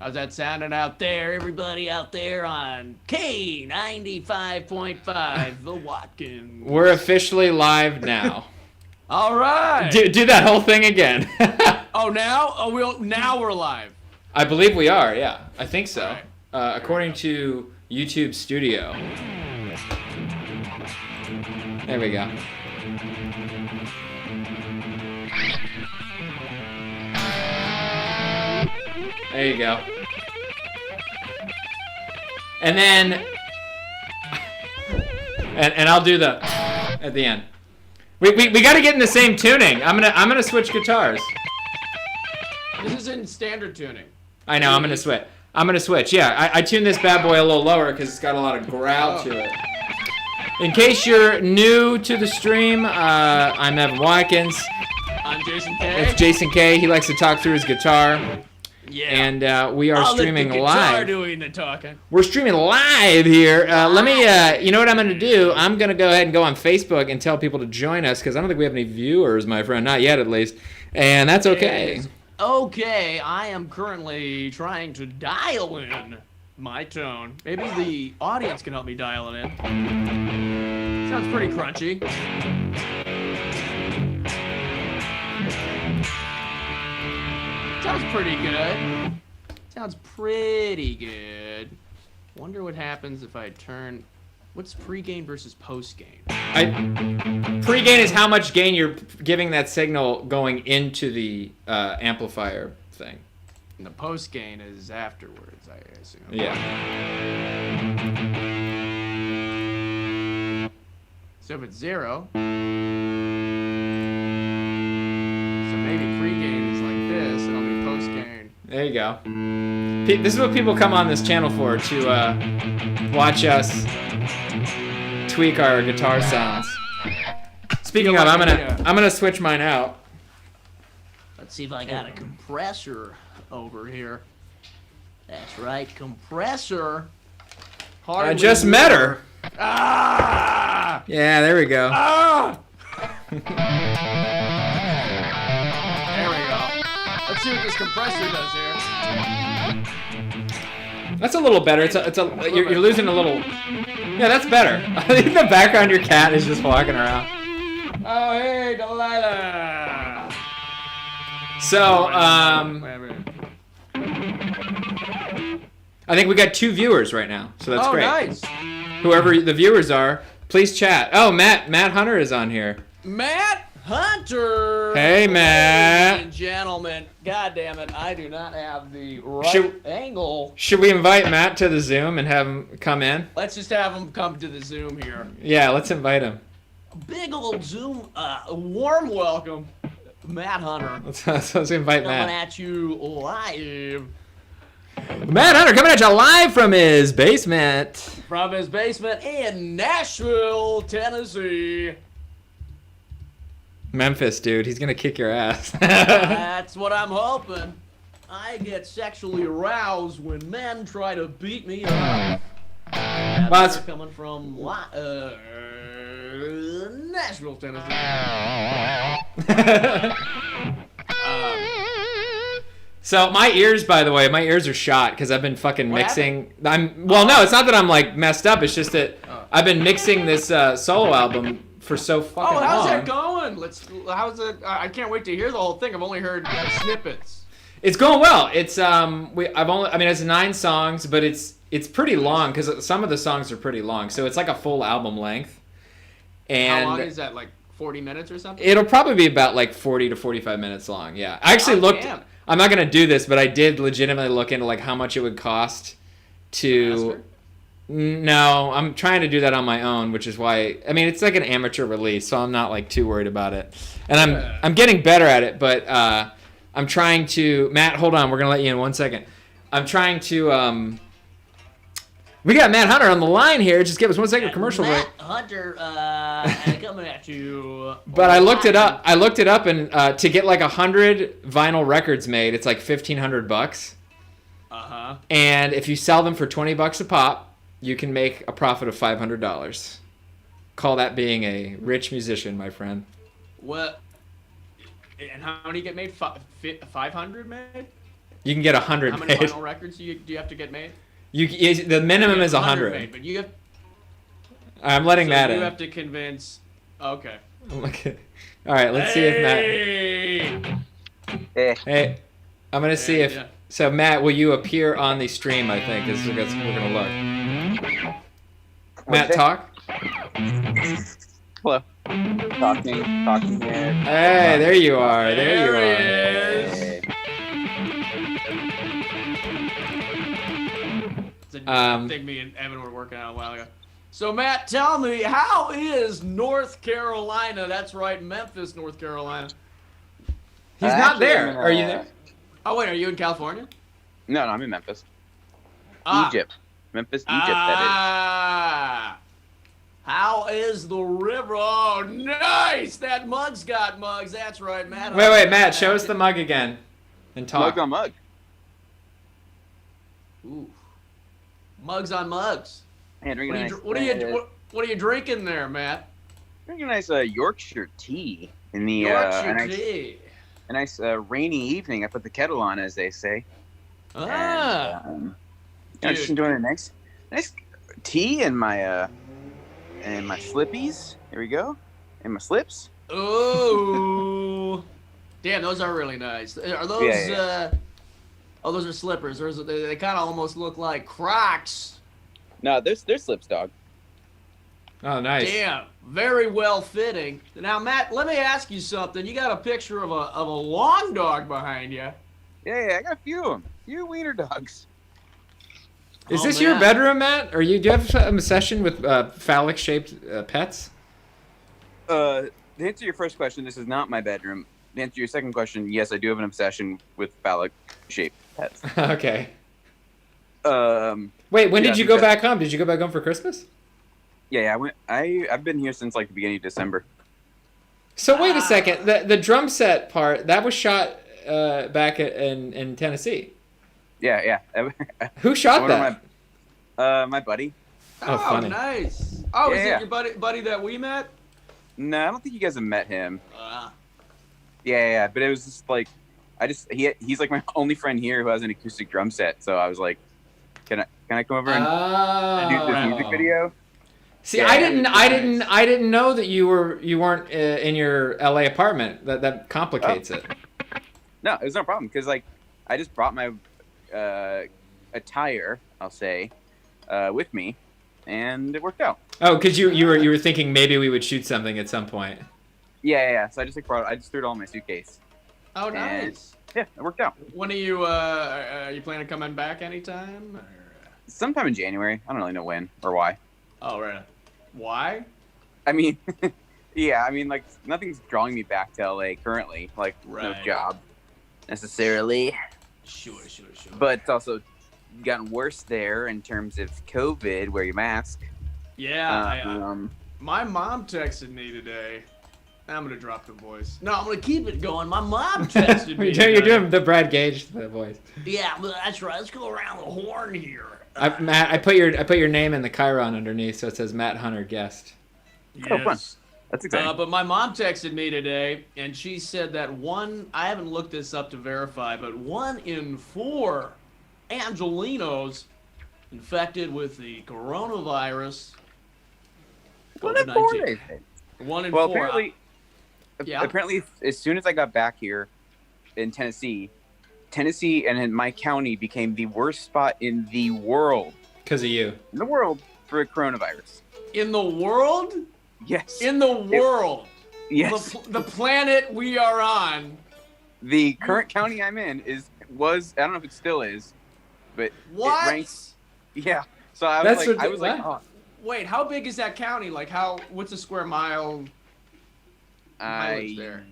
How's that sounding out there, everybody out there on Kaye 95.5, the Watkins? We're officially live now. All right. Do that whole thing again. Oh, now? Now we're live. I believe we are, yeah. I think so. Right. According to YouTube Studio. There we go. There you go. And then, and I'll do the at the end. We got to get in the same tuning. I'm gonna switch guitars. This is in standard tuning. I know. I'm gonna switch. Yeah, I tuned this bad boy a little lower because it's got a lot of growl to it. In case you're new to the stream, I'm Evan Watkins. I'm Jason Kaye. It's Jason Kaye. He likes to talk through his guitar. Yeah. And we are streaming let the live. guitar doing the talking. We're streaming live here. Let me, you know what I'm going to do? I'm going to go ahead and go on Facebook and tell people to join us because I don't think we have any viewers, my friend. Not yet, at least. And that's okay. Okay, I am currently trying to dial in my tone. Maybe the audience can help me dial it in. Sounds pretty crunchy. Sounds pretty good. Sounds pretty good. Wonder what happens if I turn... What's pre-gain versus post-gain? Pre-gain is how much gain you're giving that signal going into the amplifier thing. And the post-gain is afterwards, I assume. Yeah. So if it's 0... So maybe pre-gain is like this, and I'll be post-gain. There you go. This is what people come on this channel for, to watch us tweak our guitar sounds. Speaking of, I'm gonna switch mine out. Let's see if I got a compressor over here. That's right, compressor. I just met her. Ah! Yeah, there we go. Ah! There we go. Let's see what this compressor does here. That's a little better. You're losing a little. Yeah, that's better. In the background, your cat is just walking around. Oh, hey, Delilah. So, I think we got 2 viewers right now, so that's great. Oh, nice. Whoever the viewers are, please chat. Oh, Matt Hunter is on here. Matt Hunter. Hey, Matt. Ladies and gentlemen, God damn it, I do not have the right angle. Should we invite Matt to the Zoom and have him come in? Let's just have him come to the Zoom here. Yeah, let's invite him. Big old Zoom, warm welcome, Matt Hunter. Let's invite Matt. Coming at you live. Matt Hunter coming at you live from his basement. From his basement in Nashville, Tennessee. Memphis, dude. He's going to kick your ass. That's what I'm hoping. I get sexually aroused when men try to beat me up. That's coming from Nashville, Tennessee. So my ears, by the way, my ears are shot because I've been fucking mixing. No, it's not that I'm like messed up. It's just that I've been mixing this solo album for so fucking long. Oh, how's that going? How's it? I can't wait to hear the whole thing. I've only heard snippets. It's going well. It's it's 9 songs, but it's pretty long because some of the songs are pretty long. So it's like a full album length. And how long is that? Like 40 minutes or something? It'll probably be about like 40 to 45 minutes long. Yeah, I actually looked. Damn. I'm not gonna do this, but I did legitimately look into like how much it would cost to. Master? No, I'm trying to do that on my own, which is why it's like an amateur release, so I'm not like too worried about it. And I'm getting better at it, but I'm trying to. Matt, hold on, we're gonna let you in 1 second. I'm trying to. We got Matt Hunter on the line here. Just give us 1 second commercial break. Matt Hunter coming at you. But I looked it up. And to get like 100 vinyl records made, it's like $1,500. Uh-huh. And if you sell them for $20 a pop, you can make a profit of $500. Call that being a rich musician, my friend. What? And how many get made? 500 made? You can get 100 How many made. vinyl records do you have to get made? The minimum is 100. Made, but you have. I'm letting Matt You in. have to convince. Okay. Okay. All right, let's see if Matt. Hey, I'm gonna see if. Yeah. So Matt, will you appear on the stream? I think is we're gonna look. Matt, talk. Hello. Talking here. Hey, there you are. There you are. Is. It's a thing me and Evan were working on a while ago. So Matt, tell me, how is North Carolina? That's right, Memphis, North Carolina. He's not there. Are you there? Oh wait, are you in California? No, I'm in Memphis. Ah. Egypt. Memphis, Egypt, that How is the river? Oh, nice! That mug's got mugs. That's right, Matt. Wait, Matt, show us the mug again, and is. talk. Mug on mug. Ooh. Mugs on mugs. Yeah, drinking What are you drinking there, Matt? Drinking a nice Yorkshire tea in the Yorkshire tea. a nice rainy evening. I put the kettle on, as they say. Ah. And, just enjoying a nice tea and my slippies. Here we go. And my slips. Ooh. Damn, those are really nice. Are those? Yeah. Oh, those are slippers. They kind of almost look like Crocs. No, they're slips, dog. Oh, nice. Damn, very well fitting. Now, Matt, let me ask you something. You got a picture of a long dog behind you. Yeah, I got a few of them. Few wiener dogs. Is this your bedroom, Matt? Or do you have a obsession with phallic-shaped pets? To answer your first question, this is not my bedroom. To answer your second question, yes, I do have an obsession with phallic-shaped pets. Okay. Wait, when did you go back home? Did you go back home for Christmas? Yeah, I've been here since like the beginning of December. So wait a second. The drum set part that was shot back in Tennessee. Yeah. Who shot that? My buddy. Oh, funny. Nice. Oh, Yeah, is yeah. it your buddy that we met? No, I don't think you guys have met him. Yeah, but it was just like, he's like my only friend here who has an acoustic drum set. So I was like, can I come over and do this music video? See, Yeah, I didn't know that you weren't in your LA apartment. That complicates it. No, it was no problem because like I just brought my attire, I'll say, with me, and it worked out. Oh, because you were thinking maybe we would shoot something at some point. Yeah. So I just threw it all in my suitcase. Oh, nice. Yeah, it worked out. When are you planning on coming back anytime? Or? Sometime in January. I don't really know when or why. Oh, right. Why? I mean, yeah, I mean, like, nothing's drawing me back to LA currently. Like, no job necessarily. Sure. But it's also gotten worse there in terms of COVID, wear your mask. Yeah. My mom texted me today. I'm going to drop the voice. No, I'm going to keep it going. My mom texted me You're doing the Brad Gage voice. Yeah, that's right. Let's go around the horn here. Matt, I put your name in the Chiron underneath, so it says Matt Hunter guest. Yes. Oh, fun. That's exciting. But my mom texted me today, and she said that I haven't looked this up to verify, but 1 in 4 Angelinos infected with the coronavirus. COVID-19. 1 in 4. Well, Yeah. apparently, as soon as I got back here in Tennessee and my county became the worst spot in the world. Because of you. In the world for a coronavirus. In the world? Yes. In the world. Yes. The planet we are on. The current county I'm in was I don't know if it still is, but What? it ranks. Yeah. So I was like, oh. Wait, how big is that county? Like, what's a square mile? I there?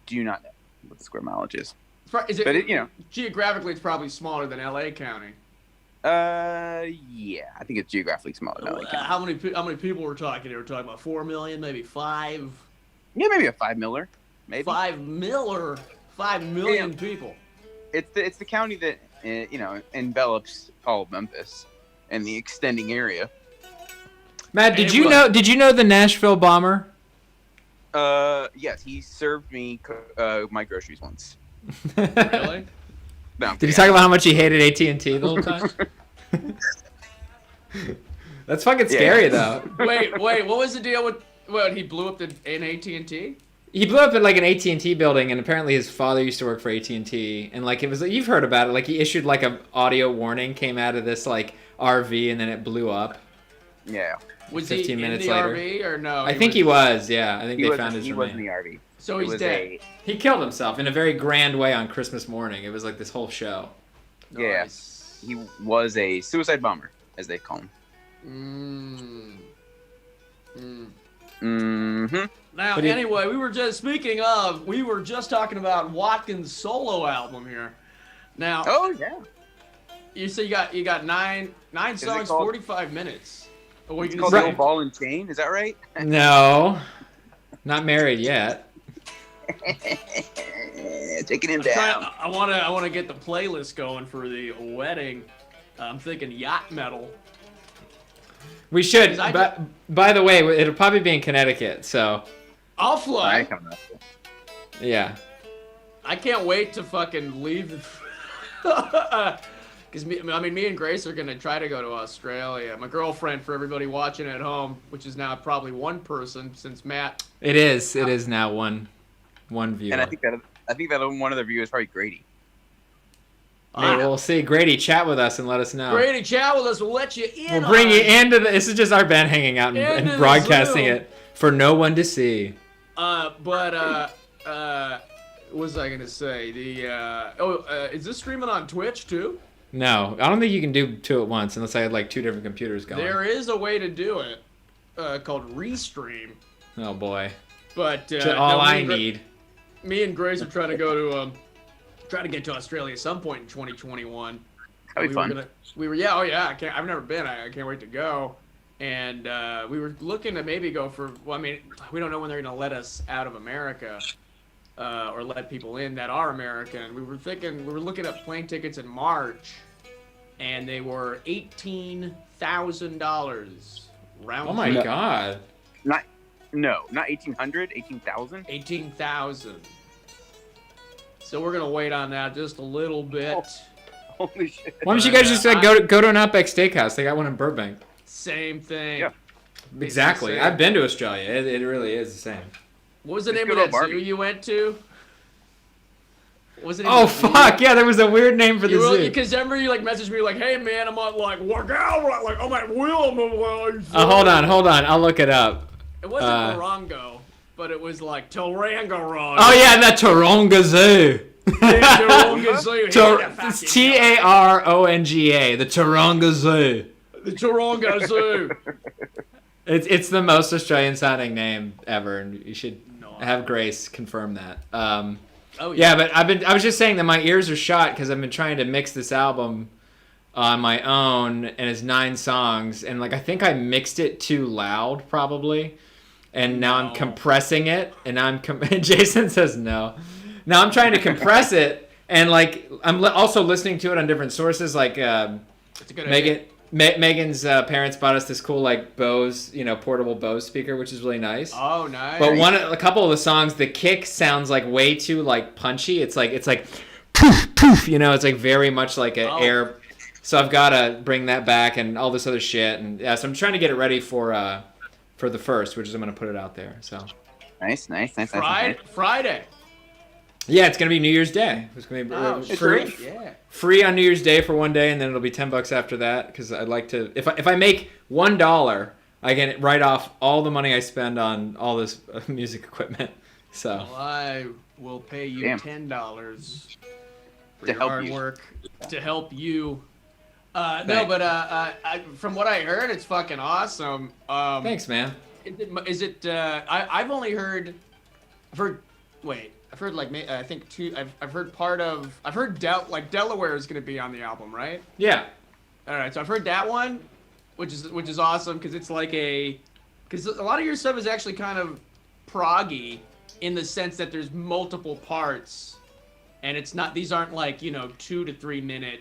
do not know what the square mileage is. Is it? But it, you know, geographically, it's probably smaller than LA County. Yeah, I think it's geographically smaller than LA County. How many people were talking? They were talking about 4 million, maybe 5. Yeah, maybe a 5 miller, maybe 5 million people. It's the county that envelops all of Memphis and the extending area. Matt, did you know the Nashville bomber? Yes, he served me my groceries once. Really? No, Did he talk about how much he hated AT&T the whole time? That's fucking scary, though. Wait, what was the deal with what he blew up an AT&T? He blew up in like an AT&T building, and apparently his father used to work for AT&T, and like it was, you've heard about it, like he issued like a audio warning came out of this like RV, and then it blew up. Yeah. Was he 15 in minutes the later. RV or no? I think he was, yeah. I think He they was, found his he was in remains. the RV. So It he's was dead. He killed himself in a very grand way on Christmas morning. It was like this whole show. Yeah. Nice. He was a suicide bomber, as they call him. Mm-hmm. Now, But he- anyway, we were just talking about Watkins' solo album here. Now, Oh yeah. you say you got nine it songs, called- 45 minutes. Or It's you called can the say, old ball and chain. Is that right? No, not married yet. Taking him down. I want to get the playlist going for the wedding. I'm thinking yacht metal. We should. Because I But by the way, it'll probably be in Connecticut. So I'll fly. I come up. yeah. I can't wait to fucking leave. Because me and Grace are gonna try to go to Australia. My girlfriend, for everybody watching at home, which is now probably one person since Matt. It is. It is now one viewer. And I think that one of the viewers is probably Grady. Maybe we'll see. Grady, chat with us and let us know. Grady, chat with us. We'll let you in. We'll bring you on- into the. This is just our band hanging out Into and the broadcasting Zoom. it for no one to see. What was I gonna say? Is this streaming on Twitch too? No, I don't think you can do two at once unless I had like two different computers going. There is a way to do it, called Restream. Oh boy. But All no, I need. Me and Grace are trying to go to try to get to Australia at some point in 2021. That'd be fun. I've never been. I can't wait to go. And we were looking to maybe go for. Well, I mean, we don't know when they're going to let us out of America or let people in that are American. We were looking at plane tickets in March, and they were $18,000 round. Oh my trip. god. Not 1800, 18,000. 18,000. So we're gonna wait on that just a little bit. Holy shit. Why don't you guys just go to an Outback Steakhouse? They got one in Burbank. Same thing. Yeah. Exactly. Same. I've been to Australia. It really is the same. What was the Let's name go of to that Barbie. zoo you went to? What was the name Oh of the zoo? fuck! Yeah, there was a weird name for the zoo. Because remember you like messaged me like, "Hey man, I'm on like work out, like I'm at Willem." Hold on. I'll look it up. It wasn't Morongo, but it was like Taronga. Oh yeah, that Taronga Zoo. Taronga Zoo. It's Taronga, the Taronga Zoo. The Taronga Zoo. It's the most Australian sounding name ever, and you should have Grace confirm that. Oh Yeah, but I was just saying that my ears are shot because I've been trying to mix this album on my own, and it's 9 songs, and like I think I mixed it too loud probably, and now I'm compressing it, and Jason says no. Now I'm trying to compress it, and like I'm also listening to it on different sources, like It's a good idea. Megan's parents bought us this cool like Bose, portable Bose speaker, which is really nice. Oh, nice. But a couple of the songs, the kick sounds like way too like punchy. It's like poof poof, it's like very much like an air. So I've got to bring that back and all this other shit, and yeah. So I'm trying to get it ready for the first, which is I'm gonna put it out there. So Nice. Friday. yeah, it's gonna be New Year's Day. It's gonna be free. Yeah. Free on New Year's Day for one day, and then it'll be $10 after that. Because I'd like to, if I make $1, I can write off all the money I spend on all this music equipment. So Well, I will pay you Damn. $10 for To your help hard you. work to help you. No, Thanks. but from what I heard, it's fucking awesome. thanks, man. Is it? I've only heard. I've heard like I think two. I've heard part of. I've heard Delaware is gonna be on the album, right? Yeah. All right, so I've heard that one, which is awesome because it's like because a lot of your stuff is actually kind of proggy in the sense that there's multiple parts, and it's not. These aren't like 2 to 3 minute,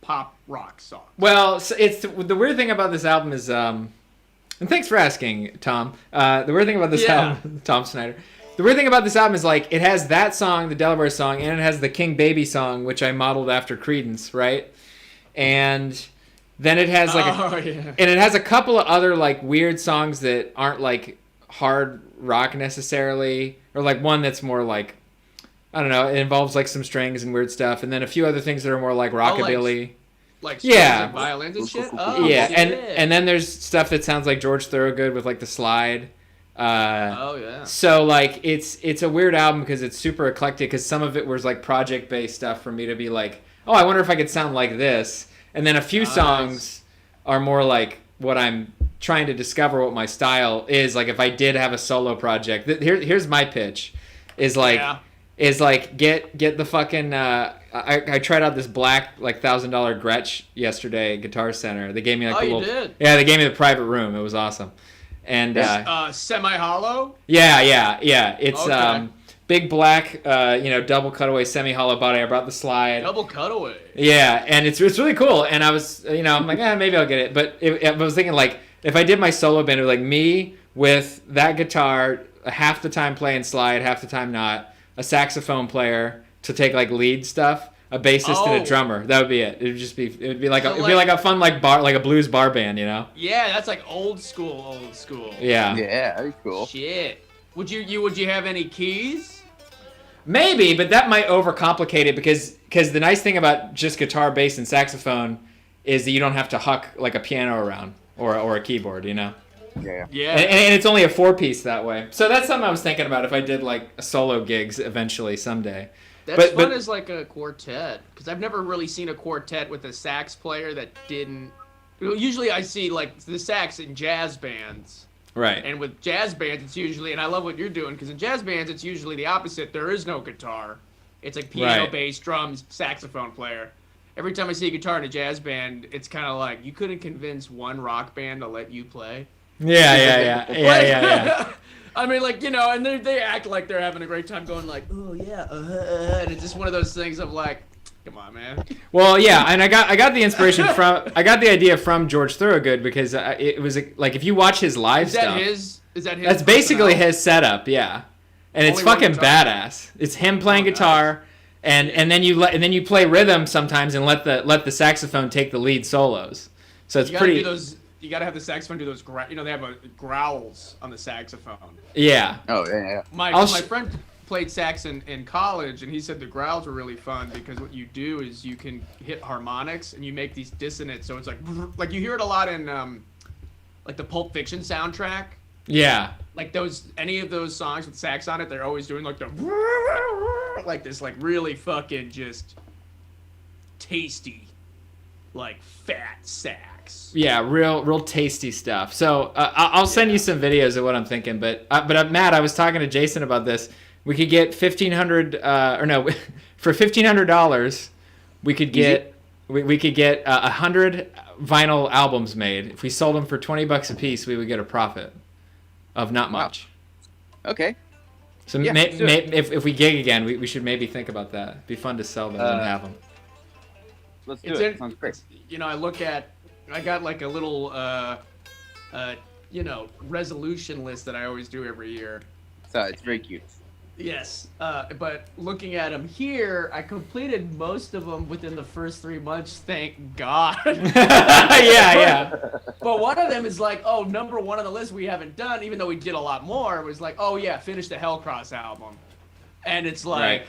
pop rock songs. Well, so it's the weird thing about this album is, and thanks for asking, Tom. The weird thing about this album, Tom Snyder, the weird thing about this album is like it has that song, the Delaware song, and it has the King Baby song, which I modeled after Creedence, right? And then it has like and it has a couple of other like weird songs that aren't like hard rock necessarily, or like one that's more like, I don't know, it involves like some strings and weird stuff, and then a few other things that are more like rockabilly. Like yeah, and violins and shit. Oh, yeah, shit. and then there's stuff that sounds like George Thorogood with like the slide. Oh yeah. So like it's a weird album because it's super eclectic. Because some of it was like project based stuff for me to be like, oh, I wonder if I could sound like this. And then a few songs are more like what I'm trying to discover what my style is. Like if I did have a solo project, here's my pitch, is like get the fucking. I tried out this black like $1,000 Gretsch yesterday at Guitar Center. They gave me like you did? Yeah, they gave me the private room. It was awesome. And semi-hollow. Yeah. It's okay. Big black, double cutaway semi-hollow body. I brought the slide. Double cutaway. Yeah, and it's really cool. And I was, I'm like, maybe I'll get it. But I was thinking like, if I did my solo band, it would be like me with that guitar, half the time playing slide, half the time not, a saxophone player to take like lead stuff, a bassist and a drummer. That would be it. It would be like a fun like bar, like a blues bar band, Yeah, that's like old school. Yeah. Yeah, that'd be cool. Shit. Would you have any keys? Maybe, but that might overcomplicate it because the nice thing about just guitar, bass, and saxophone is that you don't have to huck like a piano around or a keyboard, Yeah. Yeah. And it's only a 4-piece that way. So that's something I was thinking about if I did like a solo gigs eventually someday. That's fun as like a quartet, because I've never really seen a quartet with a sax player that didn't. Usually I see like the sax in jazz bands. Right. And with jazz bands, it's usually, and I love what you're doing, because in jazz bands, it's usually the opposite. There is no guitar. It's like piano, bass, drums, saxophone player. Every time I see a guitar in a jazz band, it's kind of like, you couldn't convince one rock band to let you play. Yeah. I mean, like, and they act like they're having a great time going like, oh, yeah, and it's just one of those things of like, come on, man. Well, yeah, and I got the inspiration I got the idea from George Thorogood because it was like if you watch his live stuff. Is that his? That's basically his setup, yeah. And it's fucking badass. It's him playing guitar, and then you play rhythm sometimes and let the saxophone take the lead solos. So it's pretty. You gotta have the saxophone do those. They have growls on the saxophone. Yeah. Oh yeah. My friend played sax in college, and he said the growls were really fun because what you do is you can hit harmonics and you make these dissonants. So it's like you hear it a lot in like the Pulp Fiction soundtrack. Yeah. Like any of those songs with sax on it, they're always doing like like this like really fucking just tasty, like fat sax. Yeah, real tasty stuff. So I'll send you some videos of what I'm thinking. But Matt, I was talking to Jason about this. We could get for $1,500, we could get 100 vinyl albums made. If we sold them for $20 a piece, we would get a profit of not much. Wow. Okay. So if we gig again, we should maybe think about that. It'd be fun to sell them and have them. Let's do it. Sounds great. I got like a little resolution list that I always do every year. So it's very cute. Yes, but looking at them here, I completed most of them within the first 3 months. Thank God. yeah. But one of them is like, number one on the list we haven't done, even though we did a lot more. It was like, finish the Hellcross album, and it's like,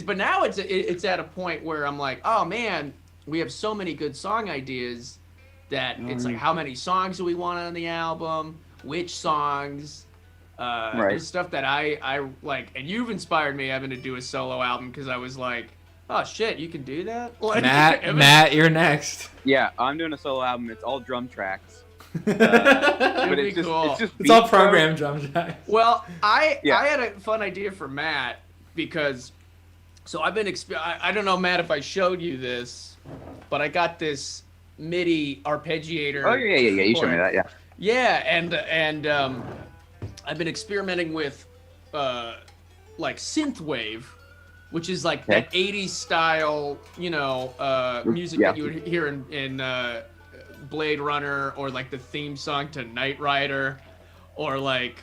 but now it's at a point where I'm like, oh man, we have so many good song ideas that it's like, how many songs do we want on the album? Which songs? There's stuff that I like, and you've inspired me, Evan, to do a solo album because I was like, oh shit, you can do that? Like, Matt, you're next. Yeah, I'm doing a solo album. It's all drum tracks. But it's just, cool. It's all programmed drum tracks. Well, I had a fun idea for Matt because, so I've been I don't know, Matt, if I showed you this, but I got this MIDI arpeggiator. Oh yeah. You showed me that, yeah. Yeah, and I've been experimenting with like synthwave, which is like that 80s style, music that you would hear in Blade Runner, or like the theme song to Knight Rider, or like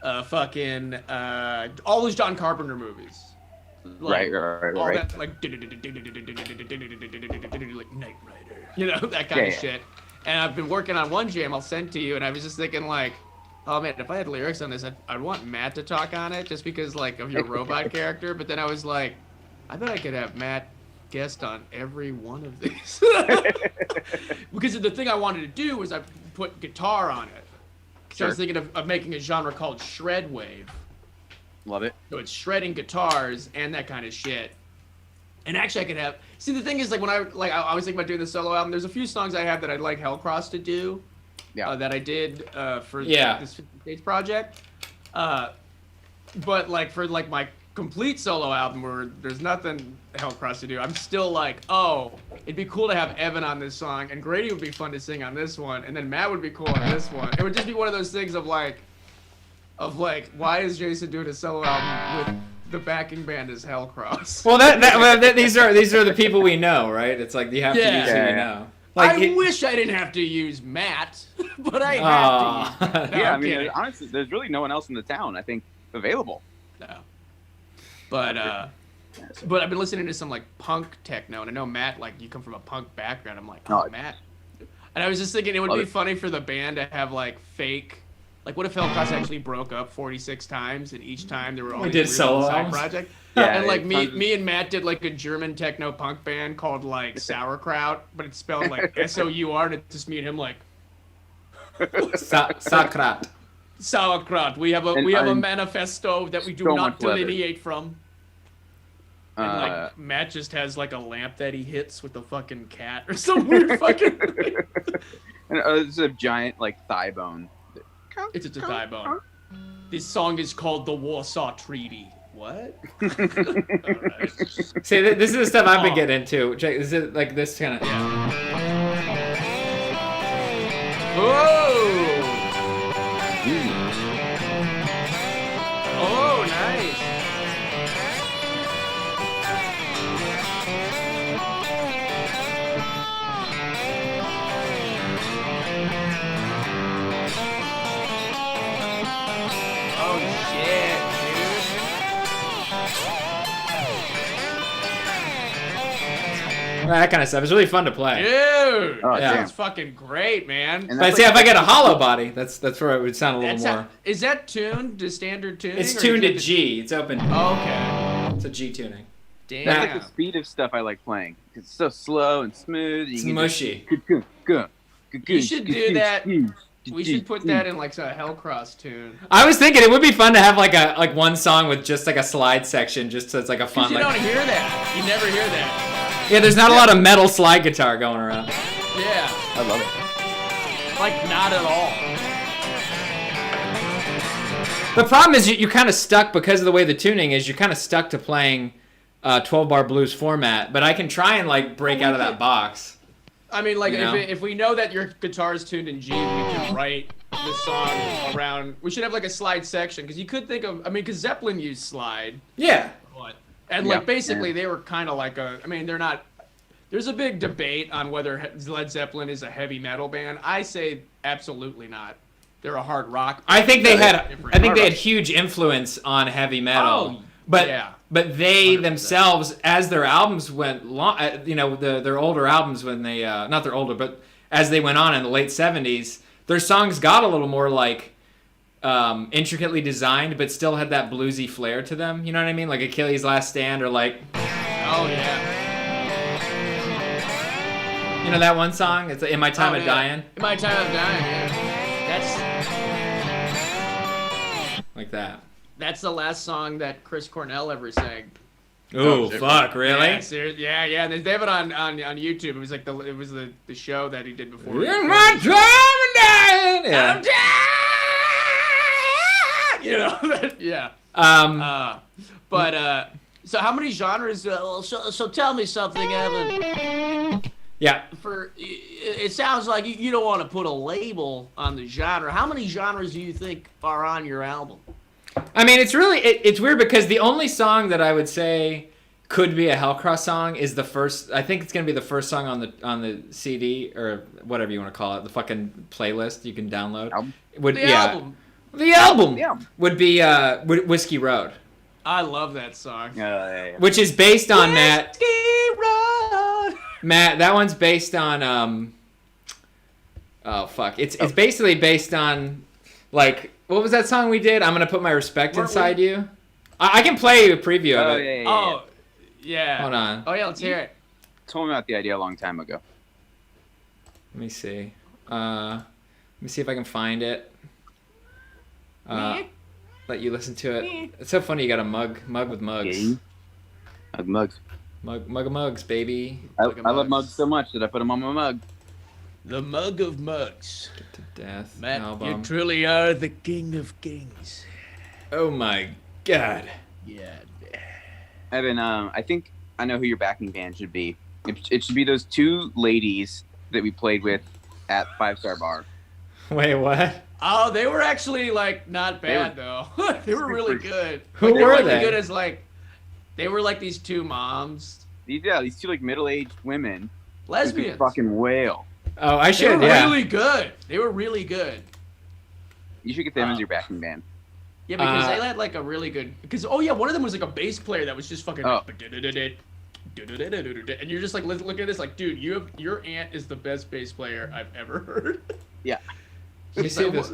fucking all those John Carpenter movies. Like, Right. all that like Knight Rider, you know, that kind of shit. And I've been working on one jam I'll send to you, and I was just thinking like, oh man, if I had lyrics on this, I'd want Matt to talk on it just because like of your robot character. But then I was like, I bet I could have Matt guest on every one of these. Because the thing I wanted to do was I put guitar on it. So I was thinking of making a genre called shred wave. Love it. So it's shredding guitars and that kind of shit. And actually I could have, see the thing is like when I was thinking about doing the solo album, there's a few songs I have that I'd like Hellcross to do. Yeah. That I did for this 50 States project. But like for like my complete solo album where there's nothing Hellcross to do, I'm still like, oh, it'd be cool to have Evan on this song, and Grady would be fun to sing on this one, and then Matt would be cool on this one. It would just be one of those things of like, why is Jason doing a solo album with the backing band is Hellcross? Well, these are the people we know, right? It's like you have to use who you know. Like, I wish I didn't have to use Matt, but I have to use. No, yeah, I I'm mean, kidding. honestly, there's really no one else in the town, I think, available. No. But I've been listening to some like punk techno, and I know Matt, like you come from a punk background. I'm like, oh, Matt. And I was just thinking it would be funny for the band to have like fake. Like, what if Hellcross actually broke up 46 times, and each time there were all these side projects? Yeah, and like me and Matt did like a German techno punk band called like Sauerkraut, but it's spelled like Sour, and it's just me and him like Sauerkraut. Sauerkraut. We have a manifesto that we do not delineate from. And like Matt just has like a lamp that he hits with a fucking cat or some weird fucking. And it's a giant like thigh bone. It's a thigh bone. This song is called the Warsaw Treaty. What? All right. See, this is the stuff I've been getting into. Is it like this kind of? Yeah. Whoa! Oh, nice. That kind of stuff. It's really fun to play. Dude, oh, yeah, that's fucking great, man. But see, if I get a hollow body, that's where it would sound a little more. Is that tuned to standard tuning? It's tuned to G. It's open. Okay. It's a G tuning. Damn. That's like the speed of stuff I like playing. It's so slow and smooth. It's mushy. You should do that. We should put that in like a Hellcross tune. I was thinking it would be fun to have like one song with just like a slide section, just so it's like a fun. You don't hear that. You never hear that. Yeah, there's not a lot of metal slide guitar going around. Yeah. I love it. Like, not at all. The problem is you're kind of stuck because of the way the tuning is. You're kind of stuck to playing 12-bar blues format. But I can try and like break out of that box. I mean, like, if we know that your guitar is tuned in G, we can write the song around. We should have like a slide section, because you could think of. I mean, because Zeppelin used slide. Yeah. And like basically they were kind of like I mean, they're not. There's a big debate on whether Led Zeppelin is a heavy metal band. I say absolutely not. They're a hard rock band. I think they had huge influence on heavy metal. Oh, but they 100%. themselves, as their albums went long, their older albums when they not their older, but as they went on in the late 70s, their songs got a little more like intricately designed, but still had that bluesy flair to them. You know what I mean? Like Achilles' Last Stand, or like. Oh yeah. You know that one song? It's In My Time of Dying. In My Time of Dying. Yeah. That's like that. That's the last song that Chris Cornell ever sang. Ooh, fuck! Really? Yeah. They have it on YouTube. It was like the show that he did before. In My Time of Dying. Yeah. I'm dying! You know, yeah. So how many genres? So tell me something, Evan. Yeah. It sounds like you don't want to put a label on the genre. How many genres do you think are on your album? I mean, it's really it's weird because the only song that I would say could be a Hellcross song is the first. I think it's gonna be the first song on the CD or whatever you want to call it, the fucking playlist you can download. Album. The album Yeah. would be Whiskey Road, I love that song. Yeah. which is based on Matt. Whiskey Road. Matt, that one's based on oh fuck, it's basically based on like what was that song we did? I'm gonna put my respect inside you. I can play you a preview of it. Yeah. Oh, yeah. Hold on. Oh yeah, let's hear it. Told me about the idea a long time ago. Let me see. Let me see if I can find it. Let you listen to it. It's so funny. You got a mug with mugs. Yeah. Mugs. Mug of mugs, baby. I love mugs so much that I put them on my mug. The Mug of Mugs. Get to death. Matt, album. you truly are the king of kings. Oh my god. Yeah. Evan, I think I know who your backing band should be. It should be those two ladies that we played with at 5-Star Bar. Wait, what? Oh, they were actually like not bad though. They were really good. Who They were really they? Good as like, they were like these two moms, These two like middle-aged women. Who could lesbians. fucking wail. Oh, I They should. were Yeah. really good. They were really good. You should get them as your backing band. Yeah, because they had like a really good. Because one of them was like a bass player that was just fucking. Oh. And you're just like looking at this like, dude, your aunt is the best bass player I've ever heard. Yeah. Let me see if this.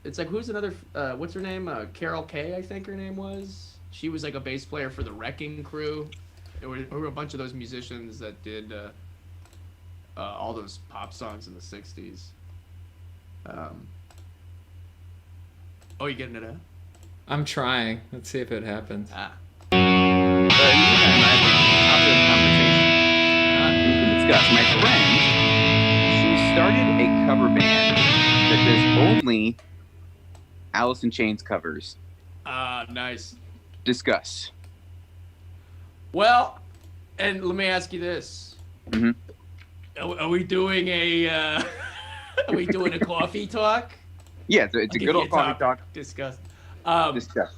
It's like who's another? What's her name? Carol Kaye, I think her name was. She was like a bass player for the Wrecking Crew. There were a bunch of those musicians that did all those pop songs in the '60s. Oh, you getting it out? I'm trying. Let's see if it happens. Ah. But in the meantime, I think we can discuss. My friend, she started a cover band that does only Alice in Chains covers. Nice. Discuss. Well, and let me ask you this: Mhm. Are we doing a? Are we doing a coffee talk? Yeah, it's a good old coffee talk. Discuss. Discuss.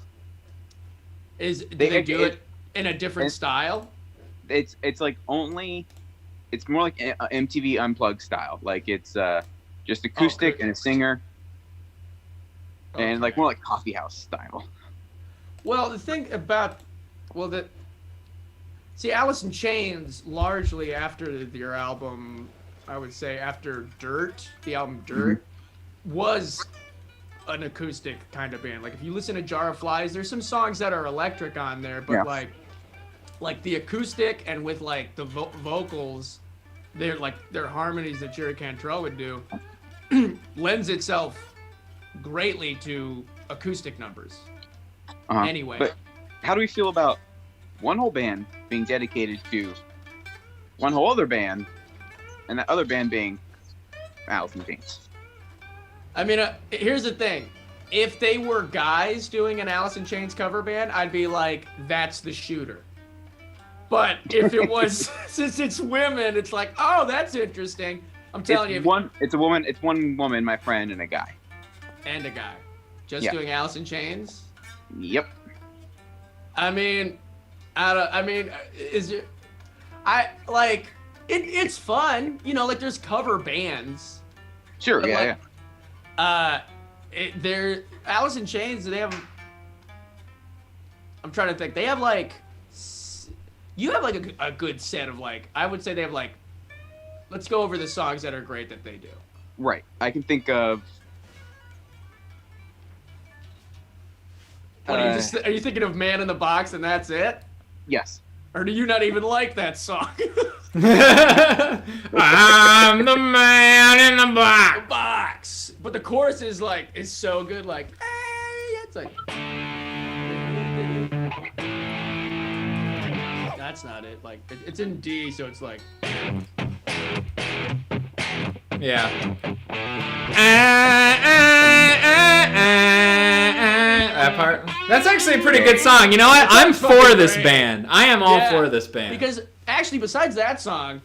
Do they do it in a different style? It's like only. It's more like MTV Unplugged style. Like it's just acoustic and a singer, and like more like coffee house style. Well, the thing about Alice in Chains largely after your album, I would say after Dirt, the album Dirt, was an acoustic kind of band. Like if you listen to Jar of Flies, there's some songs that are electric on there, but like the acoustic and with like the vocals, they're like their harmonies that Jerry Cantrell would do, lends itself greatly to acoustic numbers. Anyway, but how do we feel about one whole band being dedicated to one whole other band, and that other band being Alice in Chains? I mean, here's the thing. If they were guys doing an Alice in Chains cover band, I'd be like, that's the shooter. But if it was, since it's women, it's like, oh, that's interesting. I'm telling you. It's one woman, my friend, and a guy. And a guy. Just doing Alice in Chains? Yep. I mean, is it? It's fun. You know, like there's cover bands. Sure. But Yeah. They're Alice in Chains. They have. I'm trying to think. They have like. You have like a good set of like. I would say they have like. Let's go over the songs that are great that they do. Right. I can think of. What, are you thinking of Man in the Box and that's it? Yes. Or do you not even like that song? I'm the man in the box. But the chorus is so good, like, hey, it's like. That's not it. Like, it's in D, so it's like. Yeah. That part. That's actually a pretty good song. You know what? I'm for this band. I am all for this band. Because actually, besides that song,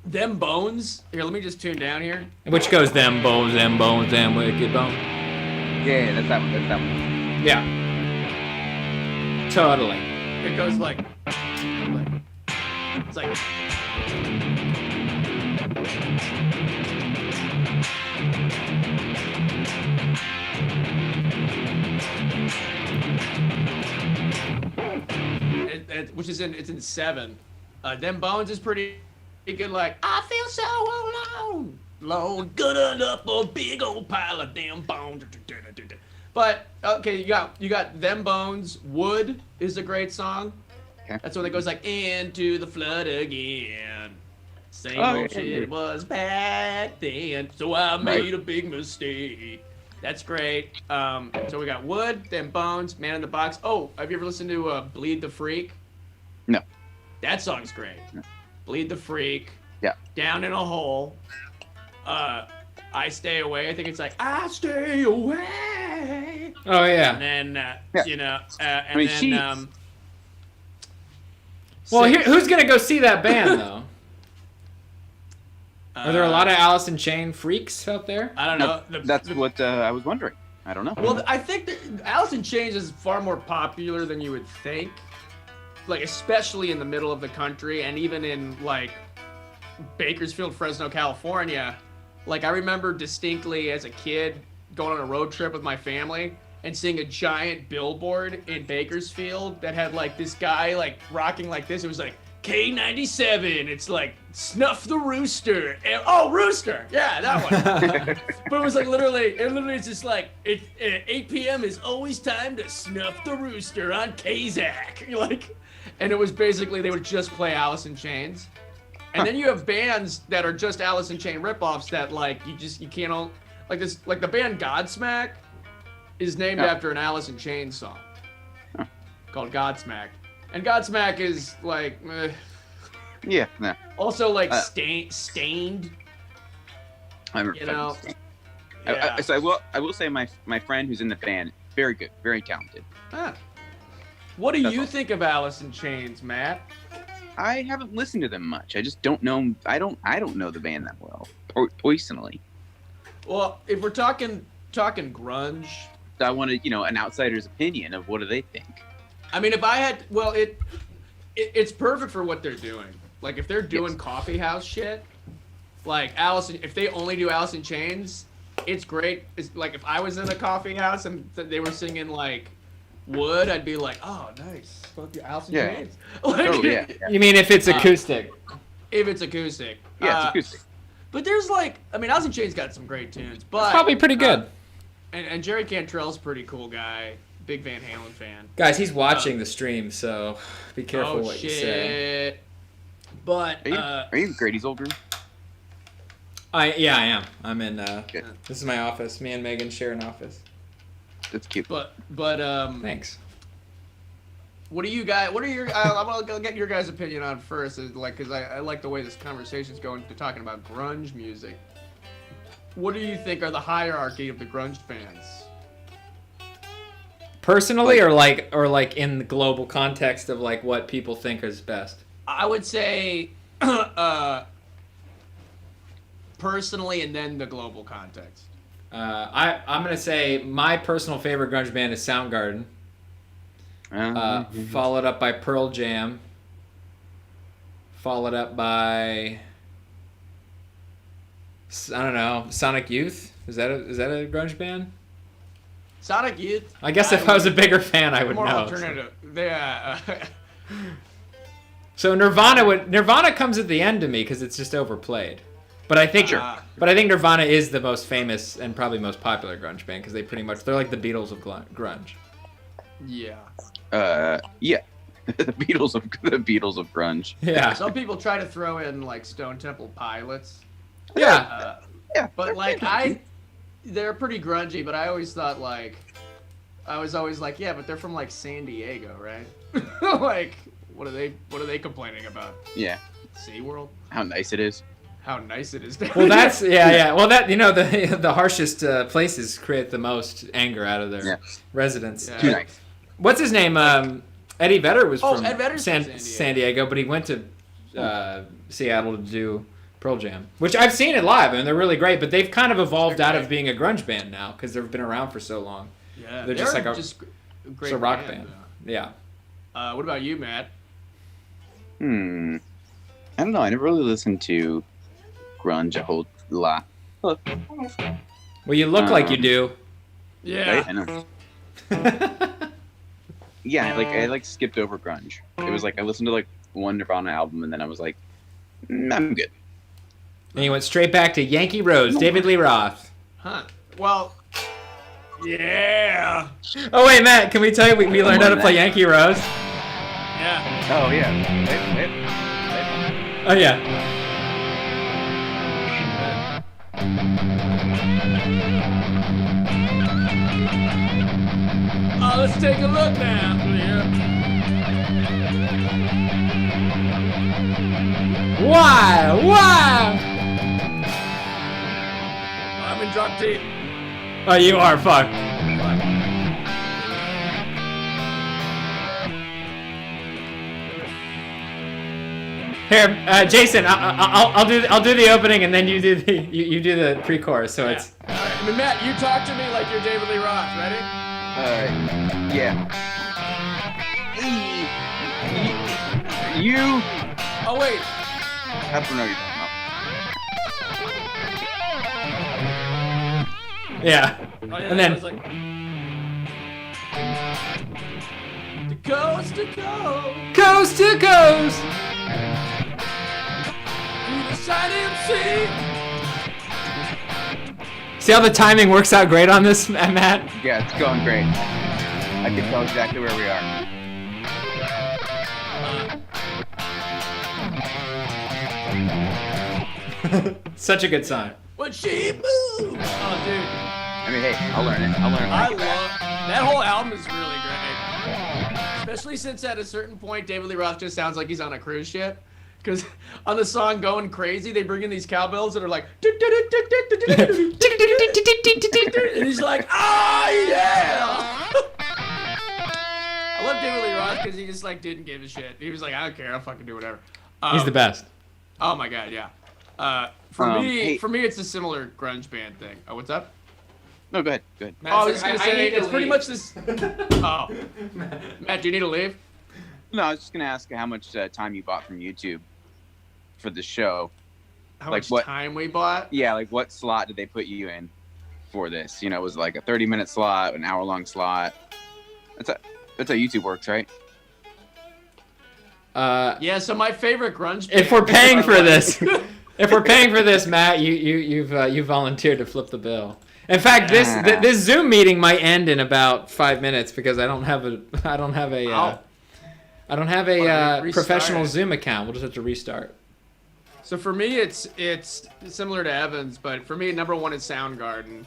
Them Bones. Here, let me just tune down here. Which goes them bones, them wicked bones. Yeah, that's that one. Yeah. Totally. It goes like it's like. which is it's in 7. Them Bones is pretty good. Like, I feel so alone, good enough for a big old pile of damn bones. But okay, you got Them Bones. Wood is a great song. Okay. That's when it goes like into the flood again. Same old shit was back then, so I made a big mistake. That's great. So we got Wood, Them Bones, Man in the Box. Oh, have you ever listened to Bleed the Freak? No. That song's great. No. Bleed the Freak. Yeah. Down in a Hole. I Stay Away. I think it's like I Stay Away. Oh yeah. And then Well, who's gonna go see that band though? Are there a lot of Alice in Chain freaks out there? I don't know. That's what I was wondering. I don't know. Well, I think that Alice in Chains is far more popular than you would think. Like, especially in the middle of the country and even in, like, Bakersfield, Fresno, California. Like, I remember distinctly as a kid going on a road trip with my family and seeing a giant billboard in Bakersfield that had, like, this guy, like, rocking like this. It was like, K97. It's like, Snuff the Rooster. And, oh, Rooster. Yeah, that one. But it was like literally it's just like, 8 p.m. is always time to snuff the rooster on Kazak. Like, and it was basically, they would just play Alice in Chains. And then you have bands that are just Alice in Chain ripoffs that, like, you can't, like this, like the band Godsmack is named after an Alice in Chains song called Godsmack. And Godsmack is like, yeah, nah. Also like stained. I'm you know. Yeah. So I will say my friend who's in the band, very good, very talented. Ah. What do you think of Alice in Chains, Matt? I haven't listened to them much. I just don't know. I don't know the band that well, personally. Well, if we're talking grunge, So I wanted, an outsider's opinion of what do they think. I mean, if I had, well, it's perfect for what they're doing. Like, if they're doing coffee house shit, like if they only do Alice in Chains, it's great. It's like if I was in a coffee house and they were singing like Wood, I'd be like, oh, nice. Fuck you, Alice in Chains. Like, yeah. You mean if it's acoustic? If it's acoustic. Yeah, it's acoustic. But there's like, I mean, Alice in Chains got some great tunes, but Probably pretty good. And Jerry Cantrell's a pretty cool guy. Big Van Halen fan. Guys, he's watching the stream, so be careful what you say. But Are you in Grady's old room? I am. I'm in. This is my office. Me and Megan share an office. That's cute. But Thanks. What are your? I'm gonna get your guys' opinion on first, like, because I like the way this conversation's going to talking about grunge music. What do you think are the hierarchy of the grunge fans? Personally, or like in the global context of like what people think is best. I would say, personally, and then the global context. I'm gonna say my personal favorite grunge band is Soundgarden. Followed up by Pearl Jam. Followed up by I don't know, Sonic Youth. Is that a grunge band? Sonic Youth. I guess if I was a bigger fan, I would more know. Alternative. Yeah. So Nirvana comes at the end to me because it's just overplayed. But I think Nirvana is the most famous and probably most popular grunge band because they're like the Beatles of grunge. Yeah. Yeah. the Beatles of grunge. Yeah. Some people try to throw in like Stone Temple Pilots. Yeah. Yeah. But like they're pretty grungy, but I always thought I was always like, yeah, but they're from like San Diego, right? Like, what are they complaining about? Yeah. SeaWorld? How nice it is. How nice it is down Well, there. that's yeah. Well, that the harshest places create the most anger out of their residents. Yeah. Too nice. What's his name? Eddie Vedder was from Ed Vedder's from San Diego, but he went to Seattle to do Pearl Jam, which I've seen it live, and they're really great. But they've kind of evolved out of being a grunge band now because they've been around for so long. Yeah, they're just like a great rock band. Yeah. What about you, Matt? I don't know. I never really listened to grunge a whole lot. Well, you look like you do. Yeah. Right? I know. Yeah, like I like skipped over grunge. It was like I listened to like one Nirvana album, and then I was like, I'm good. And you went straight back to Yankee Rose, David Lee Roth. Huh. Well, yeah. Oh wait, Matt, can we tell you we learned how to play Yankee Rose? Yeah. Oh yeah. Oh yeah. Oh, let's take a look now. Yeah. Why? I'm in drop deep. Oh, you are fucked. Here, Jason, I'll do the opening and then you do the pre-chorus. So it's. All right. I mean, Matt, you talk to me like you're David Lee Roth. Ready? Yeah. You. Oh wait. I don't know what you're talking about. Yeah. Oh, yeah, And then. I was like, the coast to coast. Coast to coast. The shiny MC. See how the timing works out great on this, Matt? Yeah, it's going great. I can tell exactly where we are. Such a good song. When she moves. Oh, dude. I mean, hey, I'll learn it. I love that whole album is really great. Especially since at a certain point, David Lee Roth just sounds like he's on a cruise ship. Because on the song Going Crazy, they bring in these cowbells that are like, and he's like, oh yeah! I love David Lee Roth because he just like didn't give a shit. He was like, I don't care, I'll fucking do whatever. He's the best. Oh my god, yeah. For me, it's a similar grunge band thing. Oh, what's up? No, go ahead. Go ahead. I was just gonna say it's pretty much this. Oh, Matt, do you need to leave? No, I was just gonna ask how much time you bought from YouTube for the show. How Like much what- time we bought? Yeah, like what slot did they put you in for this? You know, it was like a 30-minute slot, an hour-long slot. That's how YouTube works, right? Yeah. So my favorite grunge. If band we're paying are for like- this, Matt, you've volunteered to flip the bill. In fact, this Zoom meeting might end in about 5 minutes because I don't have a Restart professional it. Zoom account. We'll just have to restart. So for me, it's similar to Evan's, but for me, number one is Soundgarden,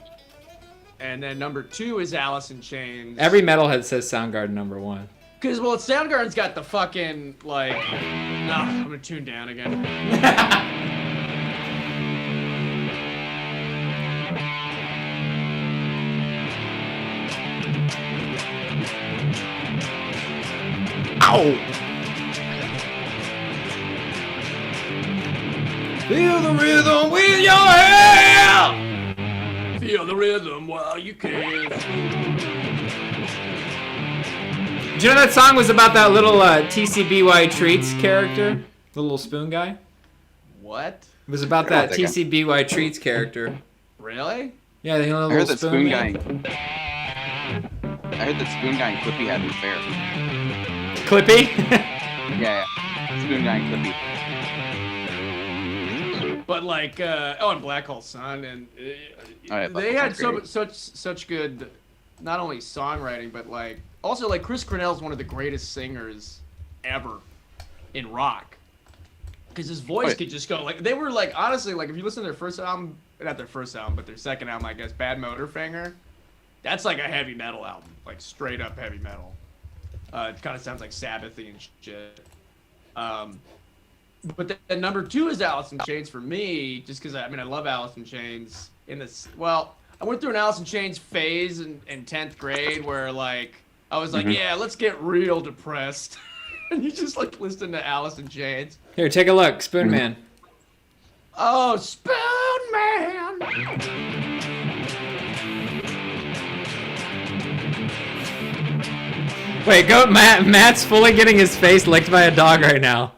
and then number two is Alice in Chains. Every metalhead says Soundgarden number one. Because Soundgarden's got the fucking like. No, I'm gonna tune down again. Ow! Feel the rhythm with your hand! Feel the rhythm while you can. Do you know that song was about that little TCBY Treats character? The little spoon guy? What? It was about that TCBY Treats character. Really? Yeah, the I little heard that spoon Spoon guy. man. I heard that Spoon guy and Clippy had an affair. Clippy? Yeah. Spoon guy and Clippy. But like, and Black Hole Sun, and yeah, they had such good, not only songwriting, but like also like Chris Cornell's one of the greatest singers ever in rock, because his voice could just go like they were like honestly like if you listen to their first album, not their first album, but their second album, I guess, Bad Motorfinger, that's like a heavy metal album, like straight up heavy metal. It kind of sounds like Sabbathy and shit. But then number two is Alice in Chains for me, just because I love Alice in Chains. I went through an Alice in Chains phase in 10th grade where like I was like, yeah, let's get real depressed, and you just like listen to Alice in Chains. Here, take a look, Spoon Man. Oh, Spoon Man. Wait, go, Matt. Matt's fully getting his face licked by a dog right now.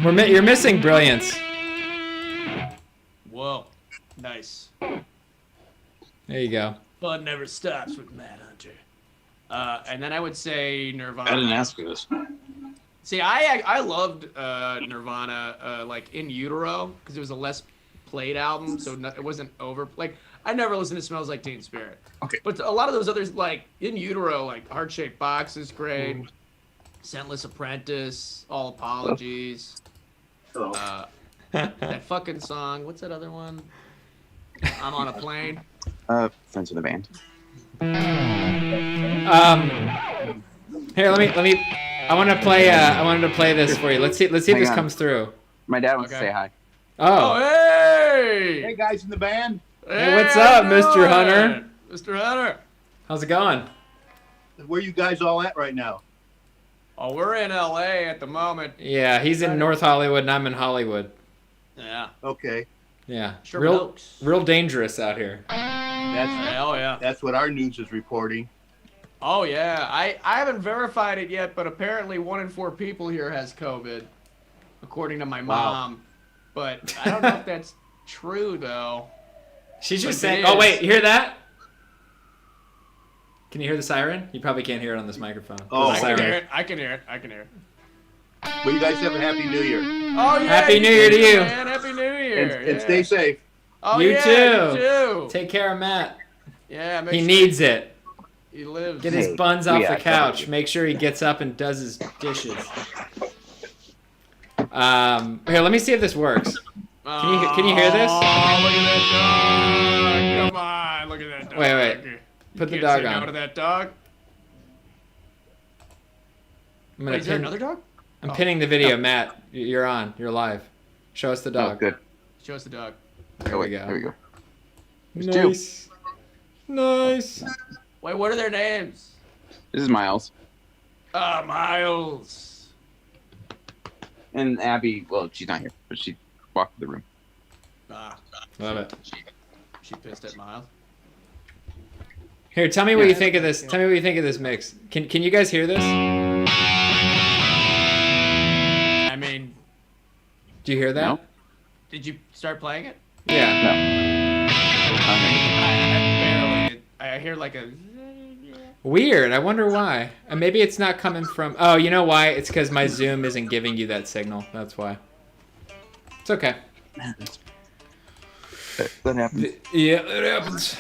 You're missing brilliance. Whoa. Nice. There you go. Fun never stops with Matt Hunter. And then I would say Nirvana. I didn't ask for this. See, I loved Nirvana like In Utero because it was a less played album, so it wasn't over. Like I never listened to Smells Like Teen Spirit. Okay. But a lot of those others, like In Utero, like Heart Shaped Box is great. Scentless Apprentice, All Apologies. Hello. That fucking song. What's that other one? I'm on a Plane. Friends of the band. Here, let me. I want to play. I wanted to play this for you. Let's see if Hang this on. comes through. My dad wants Okay. to say hi. Oh, Oh, hey! Hey guys in the band. Hey, what's up, how you Mr. doing? Hunter? Mr. Hunter. how's it going? Where you guys all at right now? Oh, we're in LA at the moment. Yeah, he's in North Hollywood and I'm in Hollywood. Yeah. Okay. Yeah, Sherman Oaks. real dangerous out here. That's Oh, yeah. that's what our news is reporting. Oh, yeah. I haven't verified it yet, but apparently 1 in 4 people here has COVID, according to my Wow. mom. But I don't know if that's true, though. She's just But it saying. Oh is. wait, you hear that? Can you hear the siren? You probably can't hear it on this microphone. Oh, There's a I can siren. hear it. I can hear it. I can hear it. Well, you guys have a happy New Year Oh, yeah. Happy New Year to too, you. Man. Happy New Year. and yeah. stay safe. Oh, You yeah, too. You too. Take care of Matt. Yeah, make He sure needs it. he lives. Get his Hey, buns off yeah, the couch. definitely. Make sure he gets up and does his dishes. Here, let me see if this works. Can you hear this? Oh, look at that dog. Come on, look at that dog. Wait. You Put the can't dog say on. No to that dog. I'm Wait, gonna is there pin. another dog? I'm Oh. pinning the video, Matt. You're on. You're live. Show us the Oh, dog. good. Show us the dog. There Oh, we wait, go. There we go. There's two. Nice. Nice. Wait, what are their names? This is Miles. Miles. And Abby, well, she's not here, but she walked to the room. Love it. She pissed at Miles. Here, tell me what Yeah. you think of this. Tell me what you think of this mix. Can you guys hear this? I mean, Do you hear that? No. did you start playing it? Yeah. No. I barely. I hear like a. Weird. I wonder why. Maybe it's not coming from. Oh, you know why? It's because my Zoom isn't giving you that signal. That's why. It's okay. That happens. Yeah, it happens.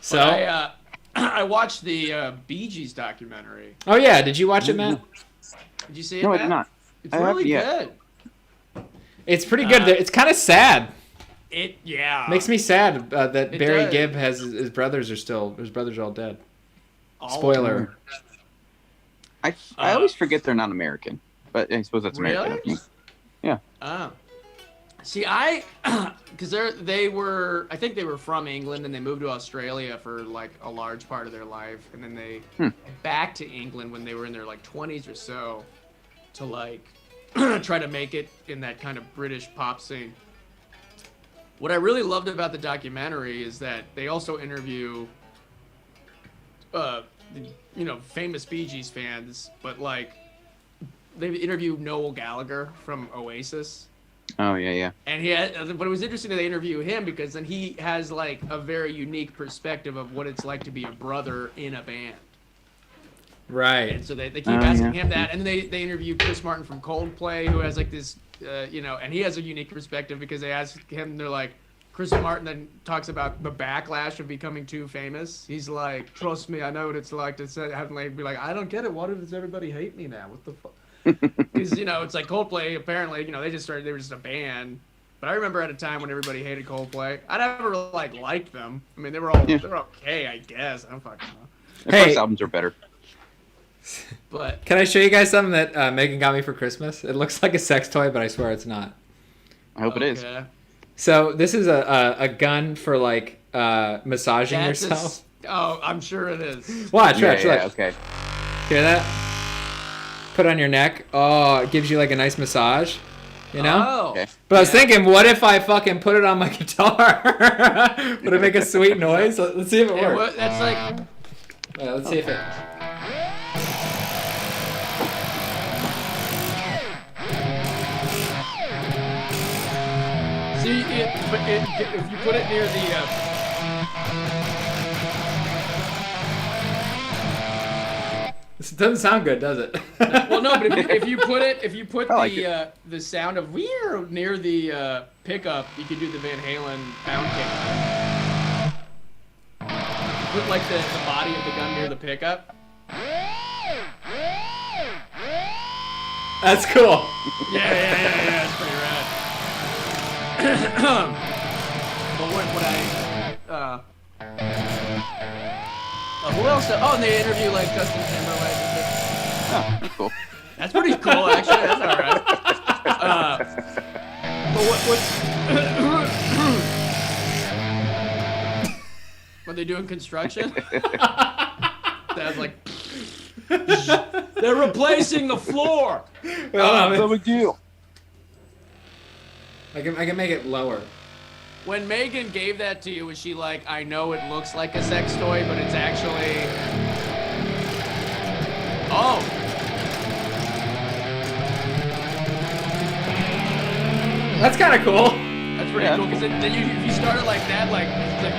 So. I watched the Bee Gees documentary. Oh yeah. Did you watch it, Matt? Did you see it? No, I Matt? did not. It's I haven't really yet. good. It's pretty good. It's kind of sad. Yeah. Makes me sad that It Barry does. Gibb has his brothers are all dead. All- Spoiler. I always forget they're not American, but I suppose that's American. Really? Yeah. Oh. See, because they were, I think they were from England and they moved to Australia for like a large part of their life, and then they back to England when they were in their like 20s or so, to like try to make it in that kind of British pop scene. What I really loved about the documentary is that they also interview, famous Bee Gees fans, but like they interview Noel Gallagher from Oasis. Oh yeah. And but it was interesting that they interview him because then he has like a very unique perspective of what it's like to be a brother in a band. Right. And so they keep asking yeah. him that. And then they interview Chris Martin from Coldplay, who has like this, and he has a unique perspective because they ask him, they're like, Chris Martin then talks about the backlash of becoming too famous. He's like, trust me, I know what it's like to say, be like, I don't get it. Why does everybody hate me now? What the fuck? Because, it's like Coldplay, apparently, they were just a band. But I remember at a time when everybody hated Coldplay. I never, liked them. I mean, they were okay, I guess. I don't fucking know. Their first albums are better. But Can I show you guys something that Megan got me for Christmas? It looks like a sex toy, but I swear it's not. I hope it is. okay. So this is a gun for massaging That's yourself. I'm sure it is. Watch. Yeah, okay. Hear that? Put it on your neck. Oh, it gives you like a nice massage. You know? Oh. Okay. But I was thinking, what if I fucking put it on my guitar? Would it make a sweet noise? Let's see if it Yeah, works. that's like. Let's see if it. if you put it near the. This doesn't sound good, does it? Well, no, but if you put like the sound of weird near the pickup, you could do the Van Halen pound cake. Put like the body of the gun near the pickup. That's cool. Yeah, it's pretty rad. But who else? Oh, and they interview like Justin Timberlake and shit. Oh, that's cool. That's pretty cool, actually. That's all right. But what they doing construction? That's like they're replacing the floor. No big deal. I can make it lower. When Megan gave that to you, was she like, I know it looks like a sex toy, but it's actually... Oh. That's kind of cool. That's pretty cool, because then if you start it like that, like... It's like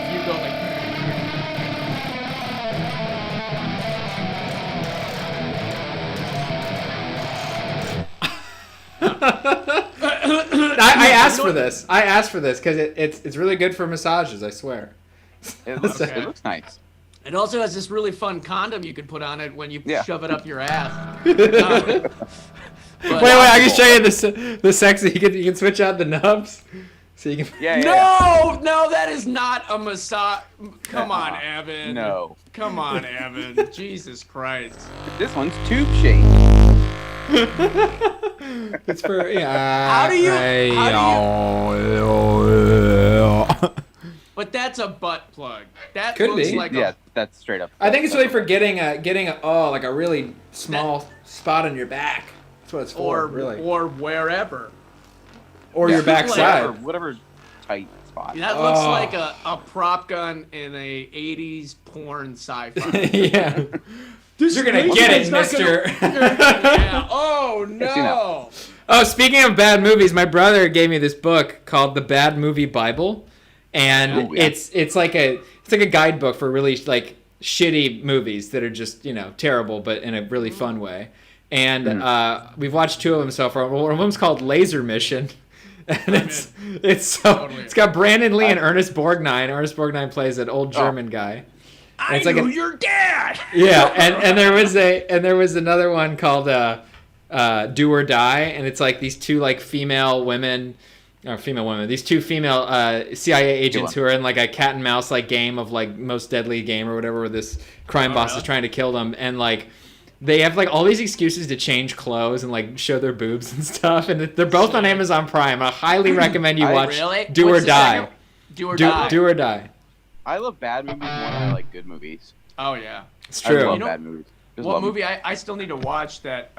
if you go like... I asked for this. I asked for this because it's really good for massages. I swear. It looks nice. It also has this really fun condom you could put on it when you shove it up your ass. Wait, I can show you the sexy. You can switch out the nubs, so you can. No, that is not a massage. Come on, Evan. No. Come on, Evan. Jesus Christ. This one's tube shaped. It's for How do you? But that's a butt plug. That Could looks be. like That's straight up. I think it's really for getting a like a really small spot on your back. That's what it's for, really. Or wherever. Or your backside. Whatever tight spot. That looks like a prop gun in a 80s porn sci-fi. Yeah. You're gonna get it, mister. Yeah. Oh no. Oh, speaking of bad movies, my brother gave me this book called The Bad Movie Bible, and it's like a guidebook for really like shitty movies that are just terrible, but in a really fun way. And we've watched 2 of them so far. One of them's called Laser Mission. And it's got Brandon Lee and Ernest Borgnine. Ernest Borgnine plays an old German guy. I knew your dad. Yeah, and there was another one called Do or Die, and it's like these 2 like these 2 female CIA agents who are in like a cat and mouse like game of like Most Deadly Game or whatever, where this crime boss is trying to kill them, and like they have like all these excuses to change clothes and like show their boobs and stuff, and they're both on Amazon Prime. I highly recommend you watch Do or Die. Do or Die. Do or Die. I love bad movies more than I like good movies. Oh yeah. It's true. I love bad movies. What movie I still need to watch that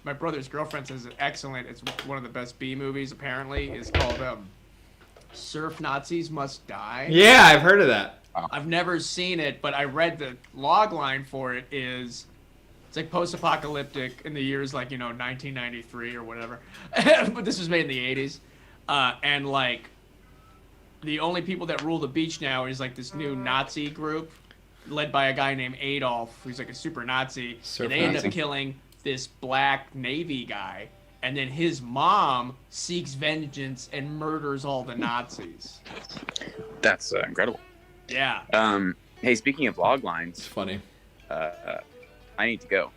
my brother's girlfriend says is excellent. It's one of the best B movies apparently. Is called Surf Nazis Must Die. Yeah, I've heard of that. I've never seen it, but I read the log line for it is it's like post-apocalyptic in the years like 1993 or whatever. But this was made in the 80s, and like the only people that rule the beach now is like this new Nazi group led by a guy named Adolf, who's like a super Nazi. And they end up killing this black Navy guy. And then his mom seeks vengeance and murders all the Nazis. That's incredible. Yeah. Hey, speaking of log lines, It's funny. I need to go.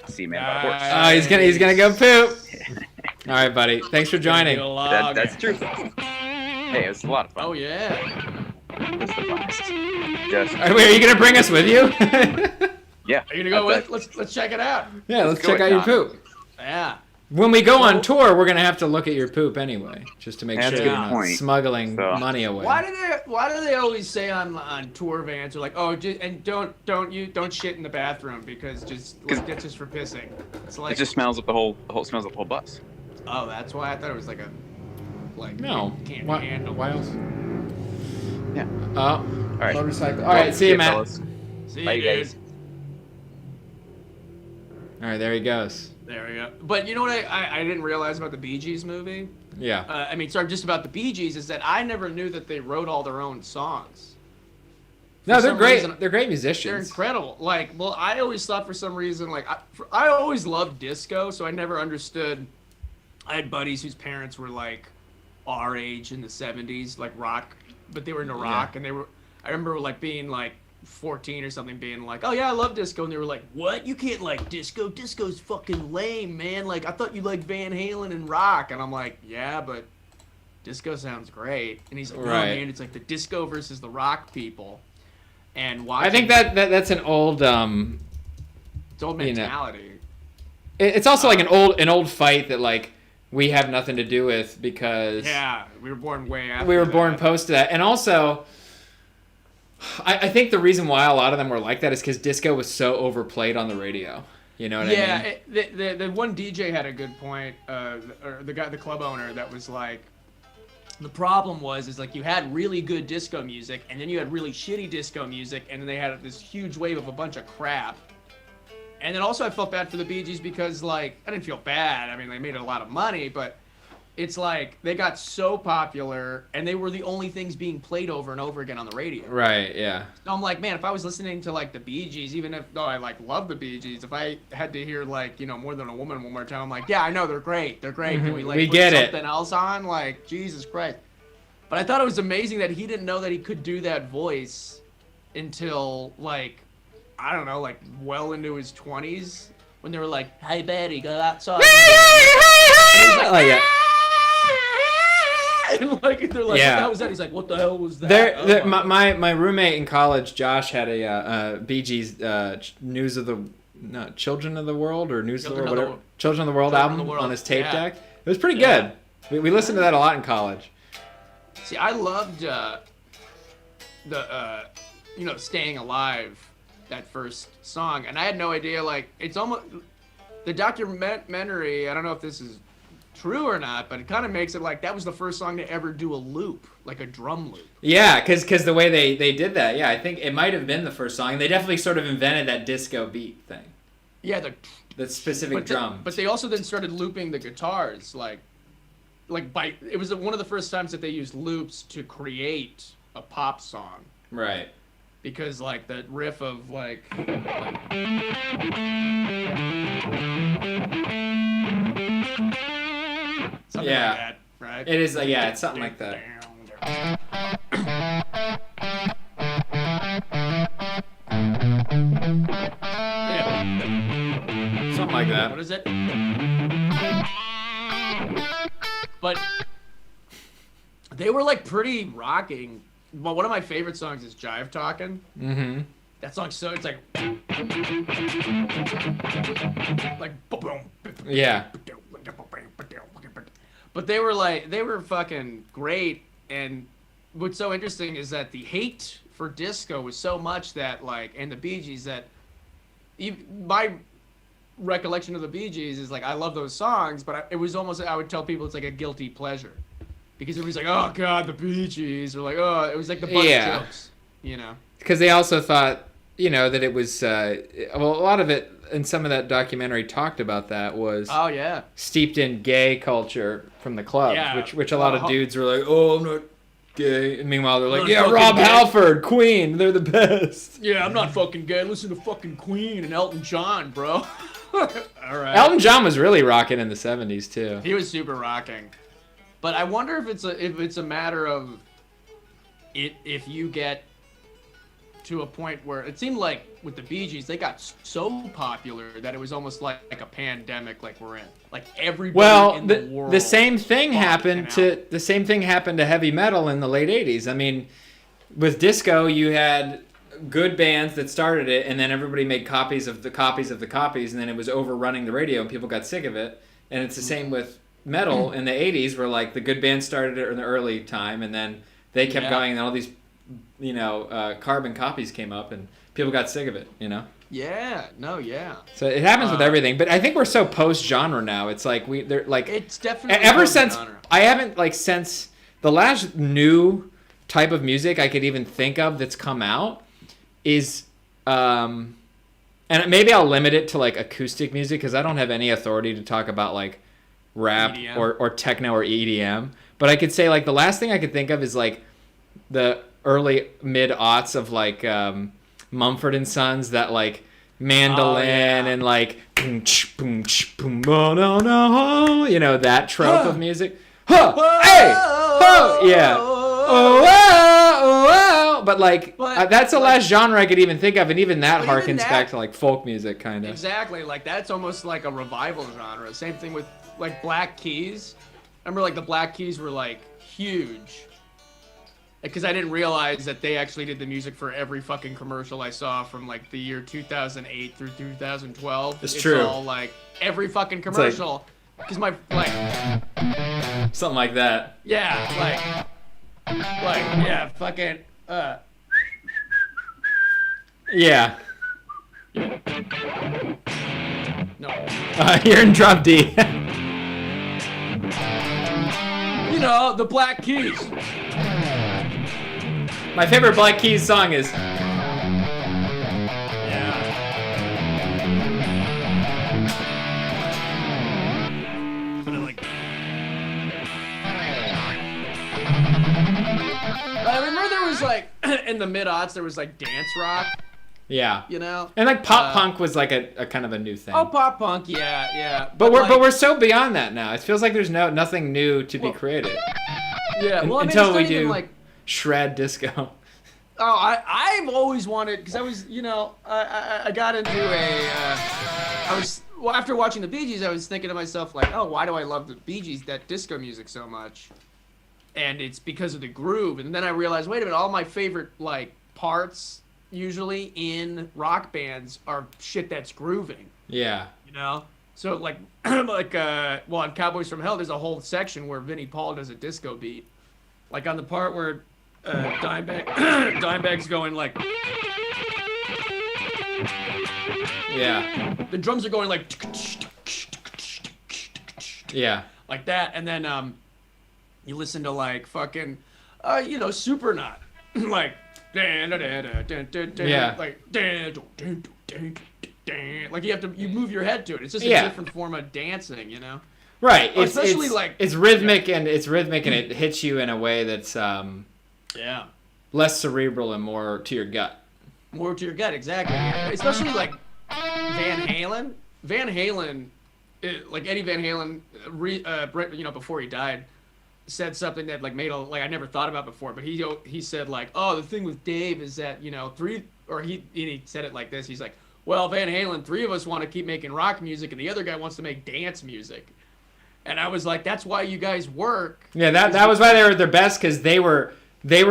See you, man. By horse. Oh, he's gonna go poop. All right, buddy. Thanks for joining. That's true. Hey, it was a lot of fun. Oh yeah. It was the funnest. Wait, are you gonna bring us with you? Yeah. Are you gonna go with? Let's check it out. Yeah, let's check out your poop. Yeah. When we go on tour, we're gonna have to look at your poop anyway, just to make That's sure a you're good not point. smuggling money away. Why do they always say on tour vans or like and don't shit in the bathroom because that's just for pissing. It's like It just smells up the whole smells up the whole bus. Oh, that's why I thought it was like a No. can't Why, handle. why else? Yeah. All right. Motorcycle. All right, see you, Matt. fellas. See Bye, you, guys. dude. All right, there he goes. There we go. But you know what I didn't realize about the Bee Gees movie? Yeah. Just about the Bee Gees is that I never knew that they wrote all their own songs. No, For they're some great. reason- They're great They're musicians. incredible. Like, well, I always thought for some reason, like, I always loved disco, so I never understood. I had buddies whose parents were like our age in the 70s, like rock, but they were into rock, and they were. I remember like being like 14 or something, being like, "Oh yeah, I love disco," and they were like, "What? You can't like disco? Disco's fucking lame, man. Like, I thought you liked Van Halen and rock," and I'm like, "Yeah, but disco sounds great." And he's like, "No, Right. man, it's like the disco versus the rock people." And I watching, think that's an old. it's old you know, mentality. It's also like an old fight that like we have nothing to do with because Yeah, we were born way after. we were born that. post to that, and also. I think the reason why a lot of them were like that is because disco was so overplayed on the radio. You know what I mean? The one DJ had a good point, or the club owner that was like, the problem is like you had really good disco music, and then you had really shitty disco music, and then they had this huge wave of a bunch of crap. And then also I felt bad for the Bee Gees because like I didn't feel bad. I mean they made a lot of money, but it's like they got so popular, and they were the only things being played over and over again on the radio. Right. Yeah. So I'm like, man, if I was listening to like the Bee Gees, even if I like love the Bee Gees, if I had to hear like More Than a Woman one more time, I'm like, yeah, I know they're great, Can we like We put get it. something else on? Like Jesus Christ! But I thought it was amazing that he didn't know that he could do that voice until like I don't know, like well into his 20s when they were like, hey Betty, go outside. Oh yeah. And like they're like, Yeah. what the hell was that? He's like, what the hell was that? My roommate in college, Josh, had a Bee Gees Children of the World or News of the World, whatever. Children of the World Children of album the World, on his tape yeah. deck. It was pretty Yeah. good. We listened to that a lot in college. See, I loved Staying Alive, that first song, and I had no idea. Like, it's almost the documentary. I don't know if this is true or not, but it kind of makes it like that was the first song to ever do a loop, like a drum loop. Yeah, because the way they did that, yeah, I think it might have been the first song. They definitely sort of invented that disco beat thing, Yeah, that specific drum. But they also then started looping the guitars, it was one of the first times that they used loops to create a pop song. Right. Because like the riff of like something Yeah. like that, right? It is, yeah, it's something like that. Yeah. Something like that. What is it? But they were like pretty rocking. Well, one of my favorite songs is Jive Talkin'. Mm-hmm. That song's so it's like boom. Yeah. But they were fucking great, and what's so interesting is that the hate for disco was so much that and the Bee Gees that my recollection of the Bee Gees is like I love those songs, but it was almost I would tell people it's like a guilty pleasure because everybody's like, oh god, the Bee Gees, or like, oh, it was like the butt of jokes, Because they also thought, that it was a lot of it, and some of that documentary talked about that was steeped in gay culture from the club, which a lot of dudes were like, oh, I'm not gay, and meanwhile they're like, yeah, Rob Halford, Queen, they're the best. Yeah, I'm not fucking gay. Listen to fucking Queen and Elton John, bro. All right. Elton John was really rocking in the 70s too. He was super rocking, but I wonder if it's a matter of if you get to a point where it seemed like with the Bee Gees they got so popular that it was almost like a pandemic, like we're in, like everybody in the world. The same thing happened out. to heavy metal in the late 80s. I mean, with disco you had good bands that started it, and then everybody made copies of the copies of the copies, and then it was overrunning the radio and people got sick of it. And it's the same with metal in the 80s, where like the good bands started it in the early time, and then they kept going, and all these carbon copies came up, and people got sick of it. Yeah. So it happens with everything, but I think we're so post-genre now. It's like it's definitely ever since I haven't since the last new type of music I could even think of that's come out is, and maybe I'll limit it to like acoustic music because I don't have any authority to talk about like rap EDM. or techno or EDM. But I could say like the last thing I could think of is like the early mid aughts of like Mumford and Sons, that like mandolin and like boom, boom, boom, no, no, you know, that trope of music. Huh, hey, oh, yeah. Oh, oh, oh. But like that's the last genre I could even think of, and even that harkens back to like folk music kind of. Exactly, like that's almost like a revival genre. Same thing with like Black Keys. Remember, like the Black Keys were like huge. Because I didn't realize that they actually did the music for every fucking commercial I saw from like the year 2008 through 2012. It's true. All like every fucking commercial. Because my like something like that. Yeah, yeah, fucking yeah. No. You're in drop D. You know, the Black Keys. My favorite Black Keys song is. I remember there was like in the mid-aughts there was like dance rock. Yeah. You know. And like pop punk was like a kind of a new thing. Oh, pop punk, yeah. But we're so beyond that now. It feels like there's nothing new to be created. Yeah. Well, I mean, until we it's not even do like shred disco. Oh, I've always wanted, because I was, you know, I got into after watching the Bee Gees, I was thinking to myself, like, oh, why do I love the Bee Gees, that disco music so much? And it's because of the groove. And then I realized, wait a minute, all my favorite, like, parts, usually, in rock bands are shit that's grooving. Yeah. You know? So, like, on Cowboys from Hell, there's a whole section where Vinnie Paul does a disco beat. Like, on the part where Dimebag's going like, yeah, the drums are going like, yeah, like that, and then you listen to like fucking, you know, Supernaut, like, yeah, like, like you move your head to it. It's just a different form of dancing, you know. Right. It's rhythmic and it hits you in a way that's less cerebral and more to your gut. More to your gut, exactly. Especially like Van Halen. Like Eddie Van Halen, you know, before he died, said something that like made I never thought about before. But he said like, oh, the thing with Dave is that, you know, he said it like this. He's like, well, Van Halen, 3 of us want to keep making rock music, and the other guy wants to make dance music. And I was like, that's why you guys work. Yeah, that was why they were their best, because they were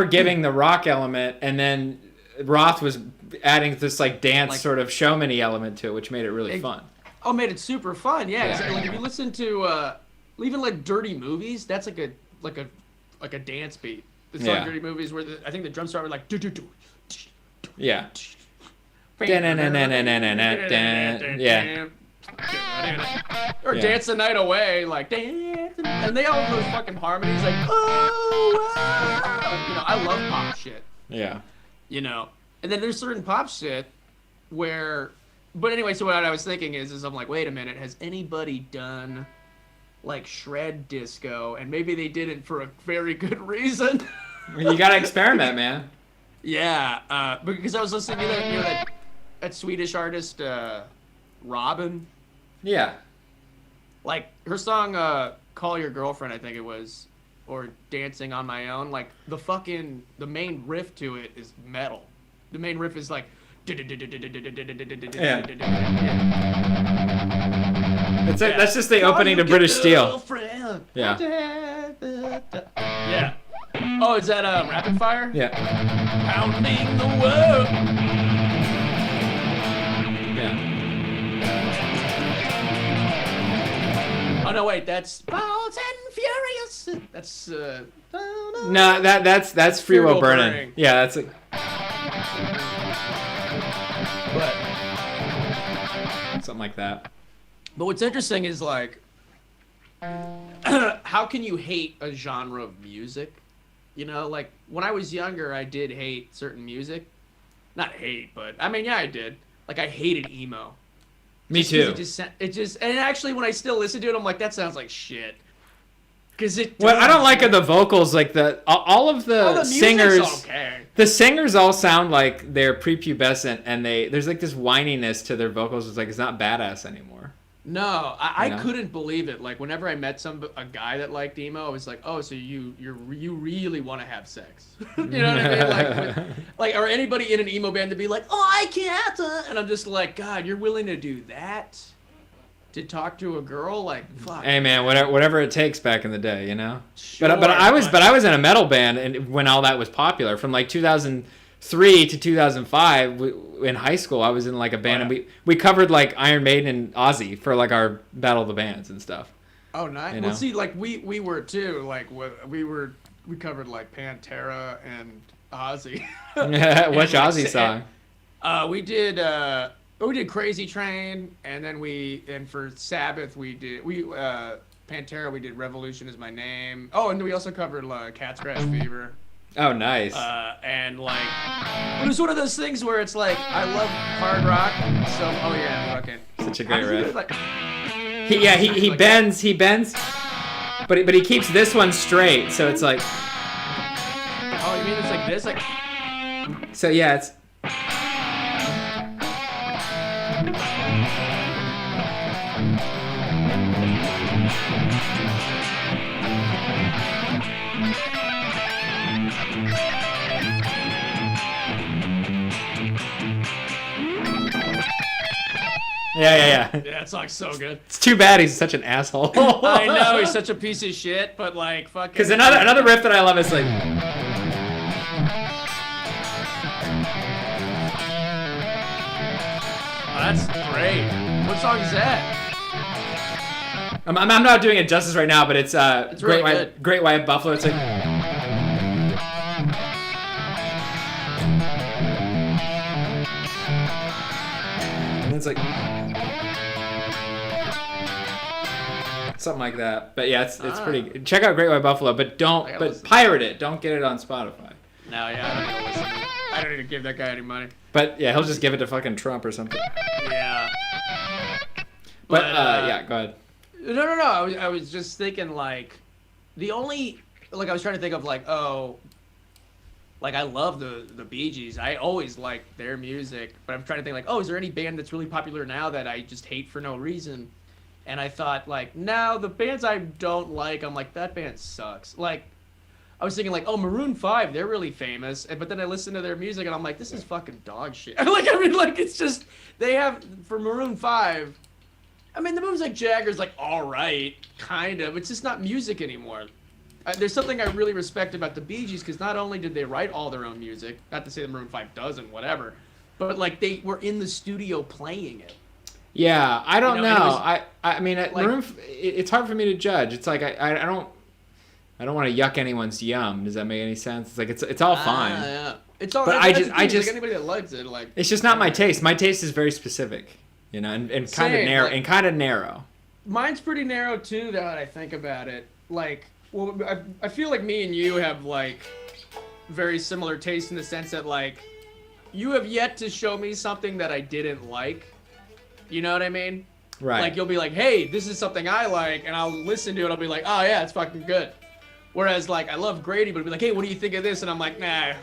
giving the rock element, and then Roth was adding this like dance sort of showman-y element to it, which made it really fun. Oh, made it super fun, yeah. Like, if you listen to even like Dirty Movies, that's like a dance beat. The song Dirty Movies, where I think the drums start with like do do do. Yeah. Yeah. Or Dance the Night Away, like, and they all have those fucking harmonies, like, oh, wow. You know, I love pop shit. Yeah. You know, and then there's certain pop shit where, but anyway, so what I was thinking is I'm like, wait a minute, has anybody done like shred disco? And maybe they didn't for a very good reason. You gotta experiment, man. Yeah, because I was listening to that Swedish artist, Robin. Yeah. Like, her song, Call Your Girlfriend, I think it was, or Dancing on My Own, like, the main riff to it is metal. The main riff is like... Yeah. That's just the opening to British Steel. Yeah. Yeah. Oh, is that Rapid Fire? Yeah. Pounding the world. Yeah. Oh no, wait, that's Fast and Furious. That's no, that's Free Will Burning. Yeah, that's it. Something like that. But what's interesting is like, how can you hate a genre of music You know, like when I was younger, I did hate certain music. Not hate, but I mean, yeah, I did. Like I hated emo. Me Just 'cause too. it just and actually when I still listen to it, I'm like, that sounds like shit. Because it. What I don't like are does. the vocals, like all of the, Oh, the music's singers. okay. The singers all sound like they're prepubescent, and there's like this whininess to their vocals. It's like it's not badass anymore. No, I You know? couldn't believe it. Like whenever I met a guy that liked emo, I was like, oh, so you really want to have sex? You know what I mean? Like or anybody in an emo band to be like, oh, I can't, and I'm just like, God, you're willing to do that to talk to a girl? Like, fuck. Hey man, whatever it takes back in the day, you know. Sure, But I was in a metal band and when all that was popular from like 2003 to 2005 in high school. I was in like a band and we covered like Iron Maiden and Ozzy for like our Battle of the Bands and stuff. Oh, nice. You know? Well, see, like we were too. Like we covered like Pantera and Ozzy. Which Ozzy song? We did Crazy Train, and then for Sabbath we did Pantera. We did Revolution Is My Name. Oh, and we also covered Cat Scratch Fever. Oh, nice. And like it was one of those things where it's like I love hard rock, so oh yeah, fucking Such a great riff. Like, He bends, but he keeps this one straight, so it's like. oh, you mean it's like this, like. So yeah, it's. Yeah. Yeah, that song's so good. It's too bad he's such an asshole. I know he's such a piece of shit, but like fucking. Because another riff that I love is like. Oh, that's great. What song is that? I'm not doing it justice right now, but it's really good. Great White Buffalo. It's like. And it's like. Something like that. But yeah, it's pretty. Check out Great White Buffalo, but pirate it. Don't get it on Spotify. No, yeah, I don't need to listen to it. I don't need to give that guy any money. But yeah, he'll just give it to fucking Trump or something. Yeah. But yeah, go ahead. No. I was just thinking like, I was trying to think of like, oh, like I love the Bee Gees. I always liked their music, but I'm trying to think like, oh, is there any band that's really popular now that I just hate for no reason? And I thought like, no, the bands I don't like, I'm like, that band sucks. Like, I was thinking like, oh, Maroon 5, they're really famous. But then I listened to their music and I'm like, this is fucking dog shit. It's just, for Maroon 5, I mean, the moves like Jagger's like, all right, kind of. It's just not music anymore. There's something I really respect about the Bee Gees because not only did they write all their own music, not to say the Maroon 5 doesn't, whatever, but like they were in the studio playing it. Yeah, I don't know. I mean, like, Maroon. It's hard for me to judge. It's like I don't want to yuck anyone's yum. Does that make any sense? It's like it's all fine. Yeah. It's all. But I just like anybody that likes it, like. It's just not my taste. My taste is very specific, you know, and kind of narrow. And kind of narrow. Mine's pretty narrow too. Now that I think about it, like, well, I feel like me and you have like very similar tastes in the sense that like you have yet to show me something that I didn't like. You know what I mean? Right. Like you'll be like, hey, this is something I like, and I'll listen to it. I'll be like, oh yeah, it's fucking good. Whereas like I love Grady, but it'll be like, hey, what do you think of this? And I'm like, nah.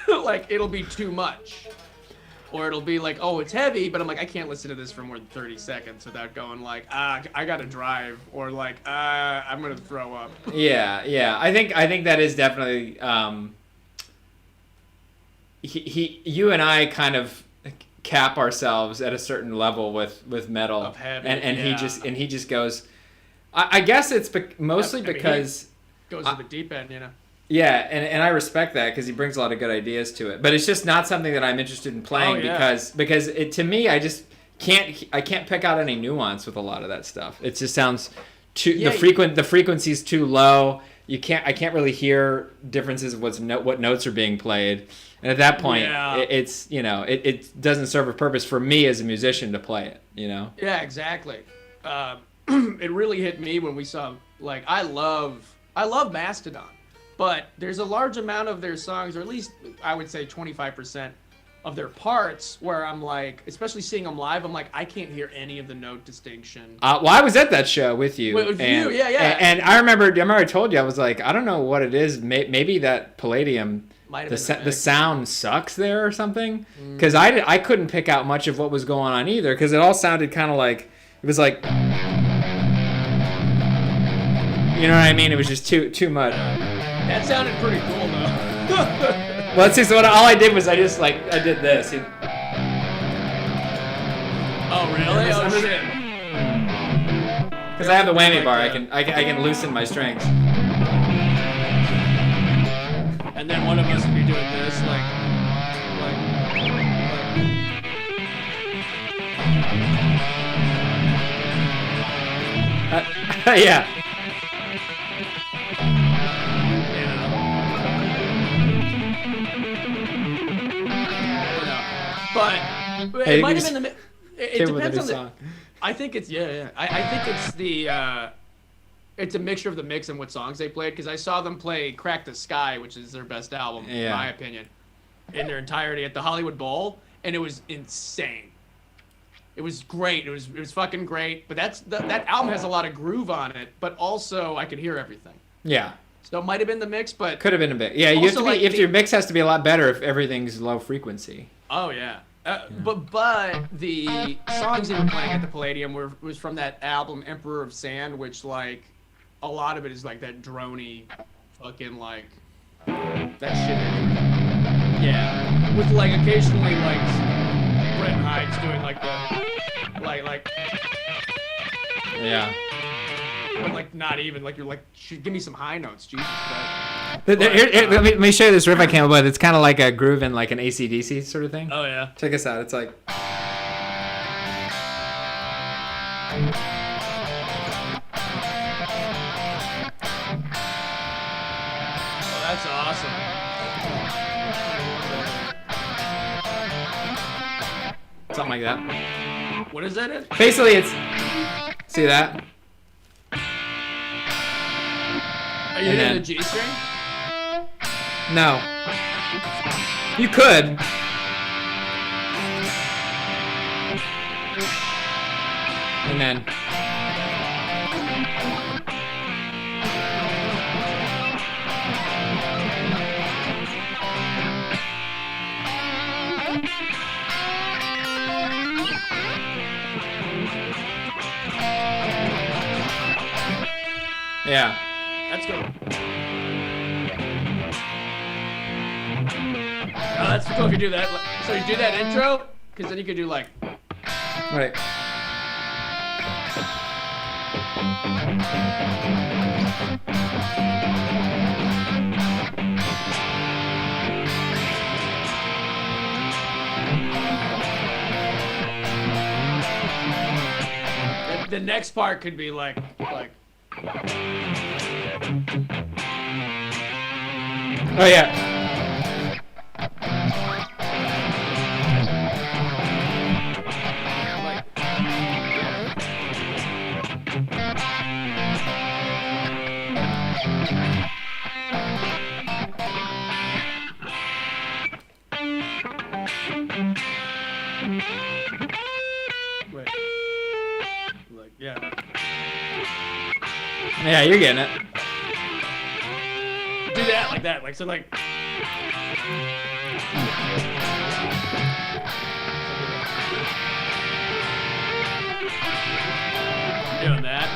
Like it'll be too much. Or it'll be like, oh, it's heavy, but I'm like, I can't listen to this for more than 30 seconds without going like, I gotta drive, or like, I'm gonna throw up. Yeah. I think that is definitely. You and I kind of cap ourselves at a certain level with metal, Of heavy, and yeah. he just goes. I guess it's mostly because Goes to the deep end, you know. yeah, and I respect that because he brings a lot of good ideas to it. But it's just not something that I'm interested in playing because it, to me I just can't pick out any nuance with a lot of that stuff. It just sounds too the frequency's too low. I can't really hear differences of what notes are being played. And at that point, it's it doesn't serve a purpose for me as a musician to play it, you know. Yeah, exactly. It really hit me when we saw like I love Mastodon. But there's a large amount of their songs, or at least I would say 25% of their parts, where I'm like, especially seeing them live, I'm like, I can't hear any of the note distinction. Well, I was at that show with you. With you, yeah. And I remember I told you, I was like, I don't know what it is. Maybe that Palladium, the sound sucks there or something. Because I couldn't pick out much of what was going on either, because it all sounded kind of like, it was like, you know what I mean? It was just too much. That sounded pretty cool, though. Well, let's see. So all I did was I did this. Oh, really? Oh, shit. Because I have the whammy bar, I can loosen my strings. And then one of us would be doing this, like. Yeah. But it might have been the. It depends on the song. I think it's I think it's the. It's a mixture of the mix and what songs they played, because I saw them play "Crack the Sky," which is their best album, in my opinion, in their entirety at the Hollywood Bowl, and it was insane. It was great. It was fucking great. But that album has a lot of groove on it, but also I could hear everything. Yeah. So it might have been the mix, but could have been a bit. Yeah, you have to be, if your mix has to be a lot better if everything's low frequency. Oh yeah. But the songs they were playing at the Palladium was from that album Emperor of Sand, which like a lot of it is like that droney fucking like that shit. Yeah, with like occasionally like Brent Hyde's doing like the like yeah. But like not even like you're like give me some high notes, Jesus. Here, let me show you this riff I came up with. It's kind of like a groove in like an AC/DC sort of thing. Oh yeah. Check this out. It's like. Oh, that's awesome. Something like that. What is that? Basically, it's. See that? Are you hitting the G string? No. You could. And then. Yeah. That's good. Oh, that's cool if you do that. So you do that intro, because then you could do like. Right. The next part could be like. Oh yeah. Wait. Like yeah. Yeah, you're getting it. Do that like that, like so like. Doing that.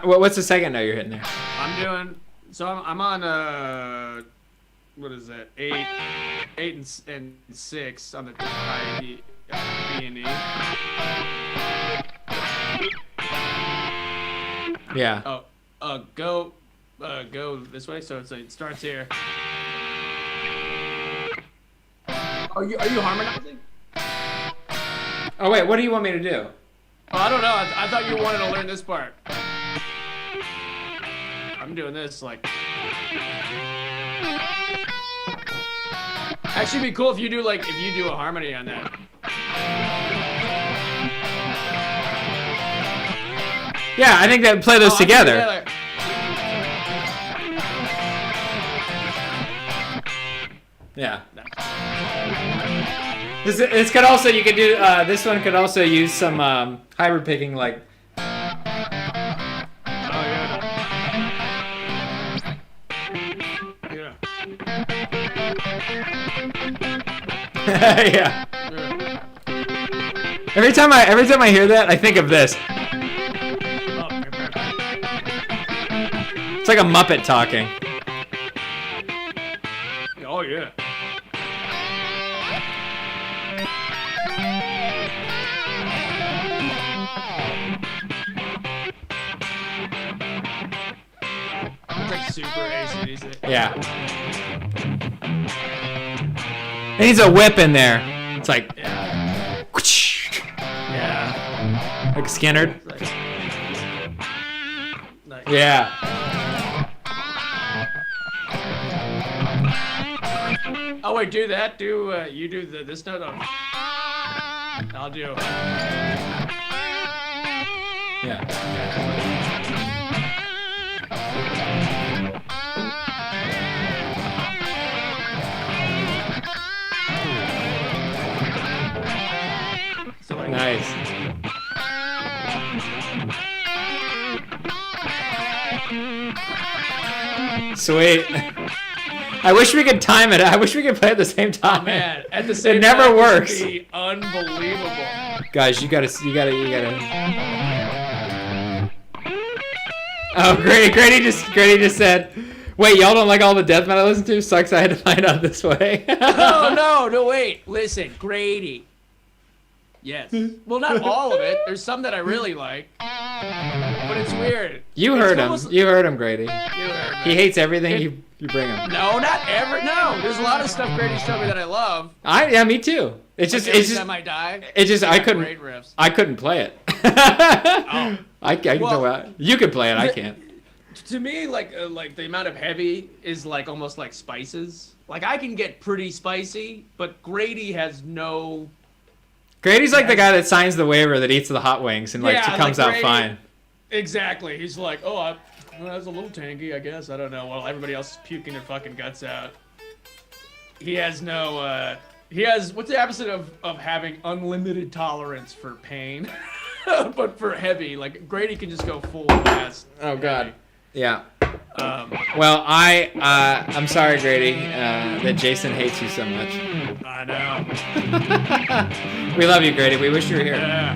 What's the second note you're hitting there? I'm doing. So I'm on what is that? 8 and 6 on the high B and E. Yeah. Go this way. So it starts here. Are you harmonizing? Oh wait, what do you want me to do? Oh, I don't know. I thought you wanted to learn this part. I'm doing this like. Actually, it'd be cool if you do a harmony on that. Yeah, I think that play those together. Yeah. This could also, you could do, this one could also use some hybrid picking, like. Oh, yeah. Yeah. Yeah. Every time I hear that, I think of this. It's like a Muppet talking. Oh, yeah. It's like super AC/DC. Yeah. It needs a whip in there. It's like. Yeah. Like Skinner. Like, nice. Yeah. Oh wait, do that. You do this note. I'll do. Yeah. So like, Nice. Sweet. I wish we could time it. I wish we could play at the same time. oh man, at the same It never time, works. This would be unbelievable. Guys, you gotta. Oh, Grady just said, wait, y'all don't like all the death metal I listen to? Sucks I had to find out this way. Oh no, wait. Listen, Grady. Yes. Well, not all of it. There's some that I really like. But it's weird. You It's heard him. almost- You heard him, Grady. You heard He me. hates everything you bring him. No, not ever. No, there's a lot of stuff Grady showed me that I love. Yeah, me too. It's just, Every it's just, time I die. it just, I got couldn't, Great riffs. I couldn't play it. Oh. I can Well, go out. You can play it. I can't. To me, like the amount of heavy is like almost like spices. Like I can get pretty spicy, but Grady has no. Grady's like the guy that signs the waiver that eats the hot wings and like Yeah, comes like out Grady- fine. Exactly. He's like, well, that's a little tanky, I guess. I don't know. While everybody else is puking their fucking guts out. He has no. He has what's the opposite of having unlimited tolerance for pain, but for heavy. Like Grady can just go full blast. Oh God. Yeah. Um, Well, I'm sorry, Grady, that Jason hates you so much. I know. We love you, Grady. We wish you were here. Yeah.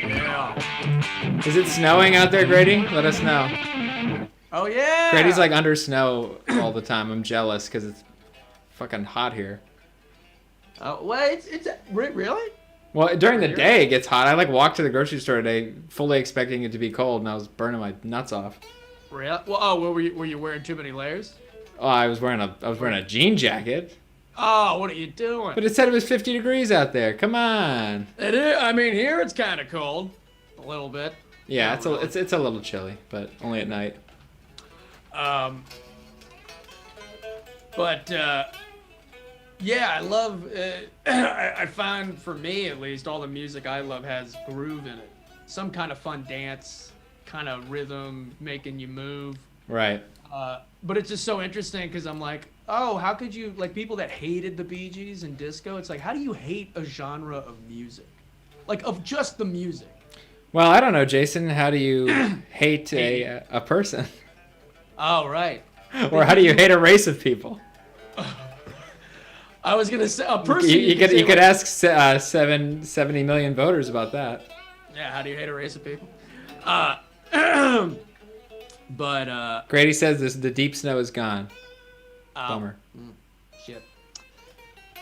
Yeah. Is it snowing out there, Grady? Let us know. Oh yeah. Grady's like under snow all the time. I'm jealous because it's fucking hot here. Oh, wait, it's really? Well, during the day it gets hot. I like walked to the grocery store today, fully expecting it to be cold, and I was burning my nuts off. Really? Well, were you wearing too many layers? Oh, I was wearing a jean jacket, Oh, what are you doing? but it said it was 50 degrees out there. Come on. It is. I mean, here it's kind of cold, a little bit. Yeah, Not it's really. it's a little chilly, but only at night. But yeah, I love. I find, for me at least, all the music I love has groove in it. Some kind of fun dance, kind of rhythm, making you move. Right. But it's just so interesting because I'm like, oh, how could you, like, people that hated the Bee Gees and disco? It's like, how do you hate a genre of music, like of just the music? Well, I don't know, Jason. How do you hate a person? Oh, right. Or how do you hate a race of people? I was gonna say a person. You say, could like, ask 70 million voters about that. Yeah, how do you hate a race of people? But Grady says the deep snow is gone. oh, Bummer. shit.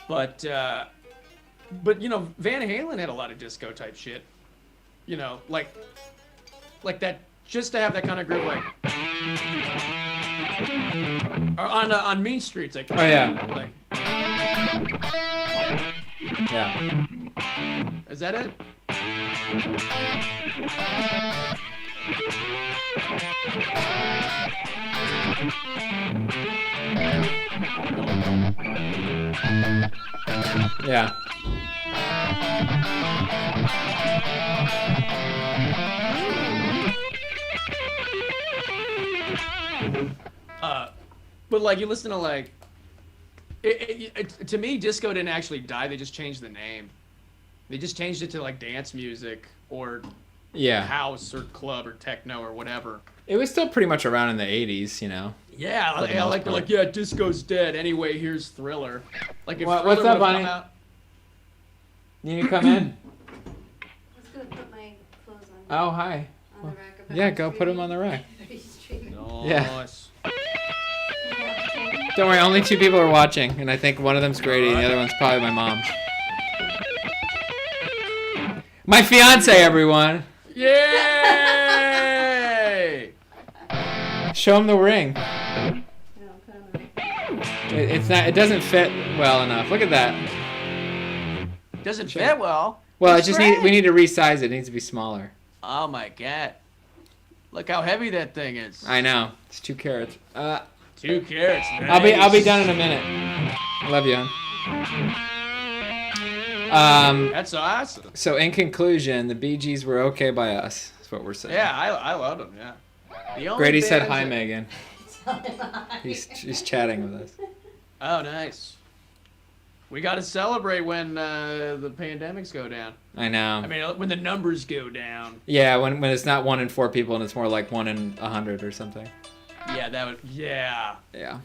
But you know, Van Halen had a lot of disco type shit. You know, like that, just to have that kind of groove, like or on Mean Streets, like. Oh yeah. Like, Yeah. is that it? Yeah. But like you listen to like, to me, disco didn't actually die. They just changed the name. They just changed it to like dance music or house or club or techno or whatever. It was still pretty much around in the 80s, you know. Yeah, like they're like, yeah, disco's dead. Anyway, here's Thriller. Like if What's Thriller up, would've Bonnie? come out- You need to come in. I was gonna put my clothes Oh, hi. on the rack. Yeah, go put them on the rack. Yeah. Nice. Don't worry, only 2 people are watching, and I think one of them's Grady, and the other one's probably my mom. My fiance, everyone. Yay! Show him the ring. No, put on the rack. It's not. It doesn't fit well enough. Look at that. Doesn't fit well. Well, It's we great. need to resize it. It needs to be smaller. Oh my god! Look how heavy that thing is. I know. It's 2 carats. 2 carats. I'll be Nice. done in a minute. Love you, hon. That's awesome. So in conclusion, the Bee Gees were okay by us. That's what we're saying. Yeah, I love them. Yeah. The only Grady said bands hi, that- Megan. He's chatting with us. Oh, nice. We got to celebrate when the pandemics go down. I know. I mean, when the numbers go down. Yeah, when it's not 1 in 4 people and it's more like 1 in 100 or something. Yeah, that would. Yeah. Yeah.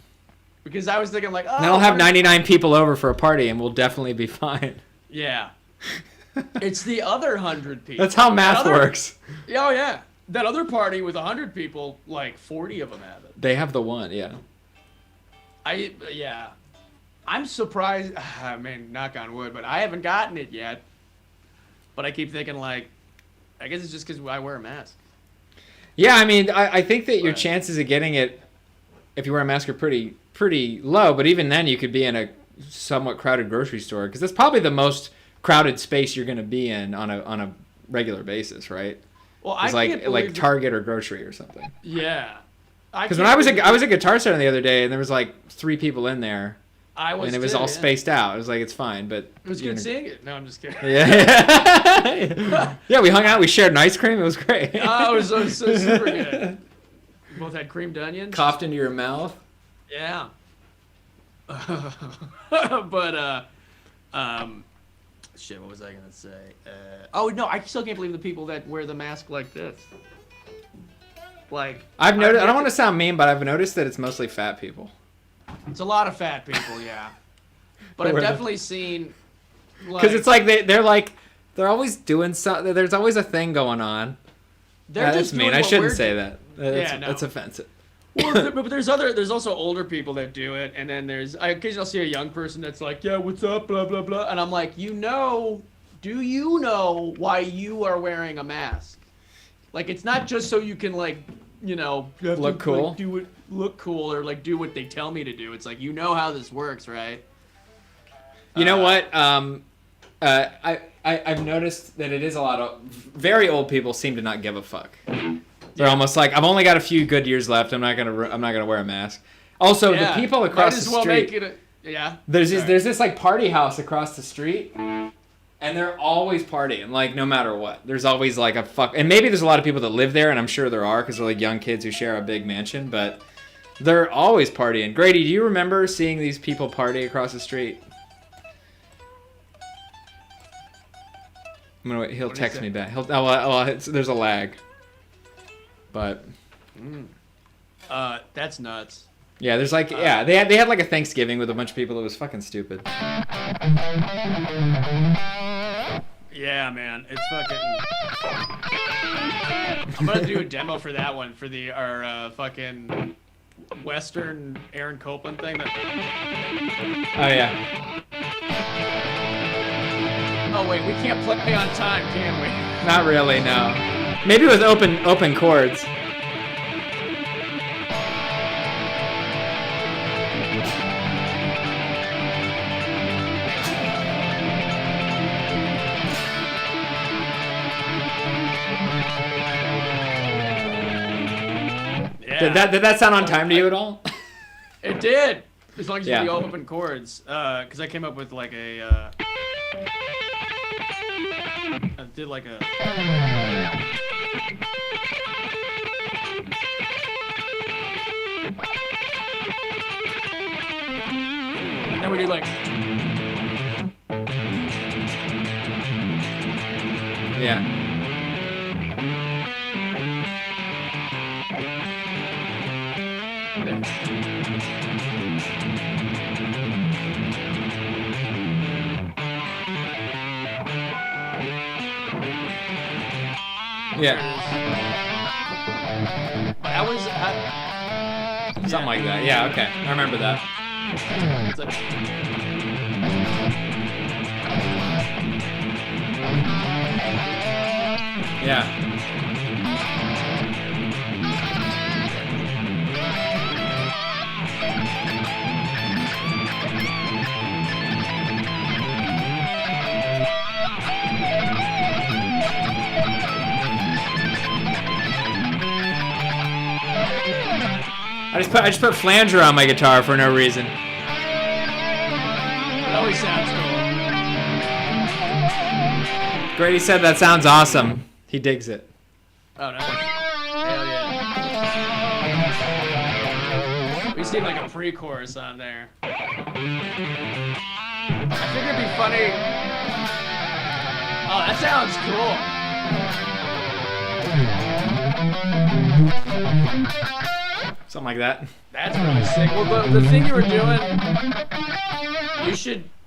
Because I was thinking like, oh. Then I'll have 99 people over for a party and we'll definitely be fine. Yeah. It's the other 100 people. That's how math works. Oh yeah. That other party with 100 people, like 40 of them have it. They have the one, yeah. Yeah. I'm surprised. I mean, knock on wood, but I haven't gotten it yet. But I keep thinking like, I guess it's just because I wear a mask. Yeah, I mean, I think that your Right. chances of getting it, if you wear a mask, are pretty low. But even then, you could be in a somewhat crowded grocery store because that's probably the most crowded space you're going to be in on a regular basis, right? Well, I It's can't like believe Target or grocery or something. Yeah. Because when I was at Guitar Center the other day, and there was like 3 people in there, and it was all spaced out. It was like, it's fine, but It was good seeing it. No, I'm just kidding. Yeah. Yeah, we hung out. We shared an ice cream. It was great. Oh, it was so super good. We both had creamed onions. Coughed into your mouth. Yeah. But shit. What was I gonna say? Oh no, I still can't believe the people that wear the mask like this. Like I've noticed. I don't want to sound mean, but I've noticed that it's mostly fat people. It's a lot of fat people, yeah. But I've Wear the- definitely seen. Because it's like they're always doing something. There's always a thing going on. they're That's just mean. doing I what shouldn't we're say doing. that. no. That's offensive. Well, but there's also older people that do it, and then occasionally I'll see a young person that's like, yeah, what's up, blah blah blah, and I'm like, do you know why you are wearing a mask? Like, it's not just so you can like, Look cool. Like, look cool, or like do what they tell me to do. It's like, how this works, right? You know what? I've noticed that it is a lot of very old people seem to not give a fuck. They're almost like, I've only got a few good years left. I'm not gonna wear a mask. Also, the people across Might as the well street. make it yeah. There's this like party house across the street, and they're always partying, like no matter what. There's always like and maybe there's a lot of people that live there, and I'm sure there are because they're like young kids who share a big mansion, but they're always partying. Grady, do you remember seeing these people party across the street? I'm gonna wait. He'll text me back. There's a lag. But That's nuts. yeah, there's like they had like a Thanksgiving with a bunch of people. It was fucking stupid. Yeah, man, it's fucking. I'm gonna do a demo for that one for our fucking Western Aaron Copeland thing. Oh yeah. Oh wait, we can't play on time, can we? Not really, no. Maybe with open chords. Yeah. Did that sound on time to you at all? It did. As long as you Yeah. do open chords, because I came up with like I did like a. we do like. Yeah. Yeah. That was. Something like that. Yeah, okay. I remember that. It's like, Yeah. I just put flanger on my guitar for no reason. it always sounds cool. Grady said that sounds awesome. He digs it. Oh, nice. Hell yeah. We seem like a pre-chorus on there. I think it'd be funny. Oh, that sounds cool. Something like that. That's really sick. Well, the thing you were doing,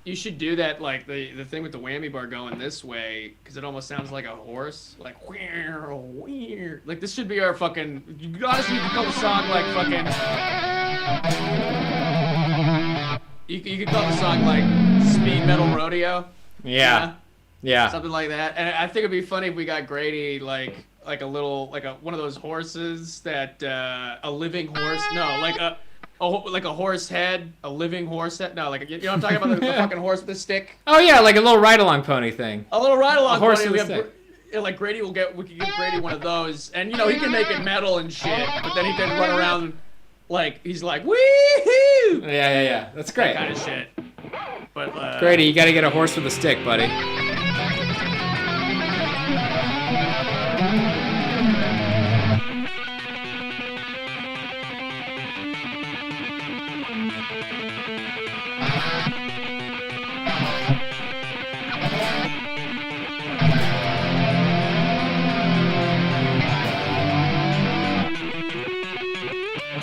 you should do that, like the thing with the whammy bar going this way, because it almost sounds like a horse, like weird. Like this should be our fucking. You honestly, you could call the song like fucking. You could call the song like Speed Metal Rodeo. Yeah. Yeah. Something like that. And I think it'd be funny if we got Grady like a little one of those horses that a living horse. No, like a horse head, a living horse head. No, like you know what I'm talking about, the fucking horse with the stick. Oh yeah, like a little ride-along pony thing. A little ride-along horse pony. with a stick. Like Grady we could give Grady one of those, and you know he can make it metal and shit, but then he can run around like he's like wee-hoo! Yeah. That's great. That kind of shit. But Grady, you gotta get a horse with a stick, buddy.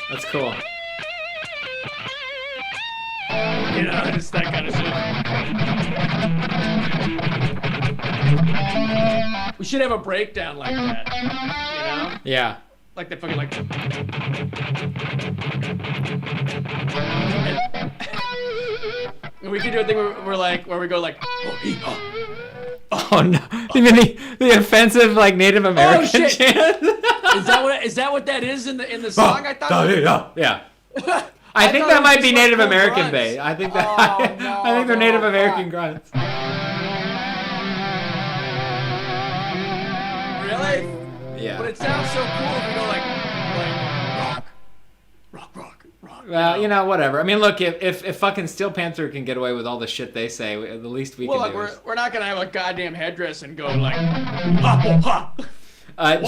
That's cool. you know, just that kind of shit. We should have a breakdown like that. You know? Yeah. Like the fucking like. And we could do a thing where we go like. Oh no! You mean the offensive like Native American shit. chant? Is that what that is in the song? I thought. Yeah. I think that might be Native American grunts. Bay. I think that. Oh, no, I think they're Native no, American fuck. grunts. Really? Yeah. But it sounds so cool if we go like rock. Well, you know, whatever. I mean, look, if fucking Steel Panther can get away with all the shit they say, the least we can Well, do look, is... we're not gonna have a goddamn headdress and go like ha.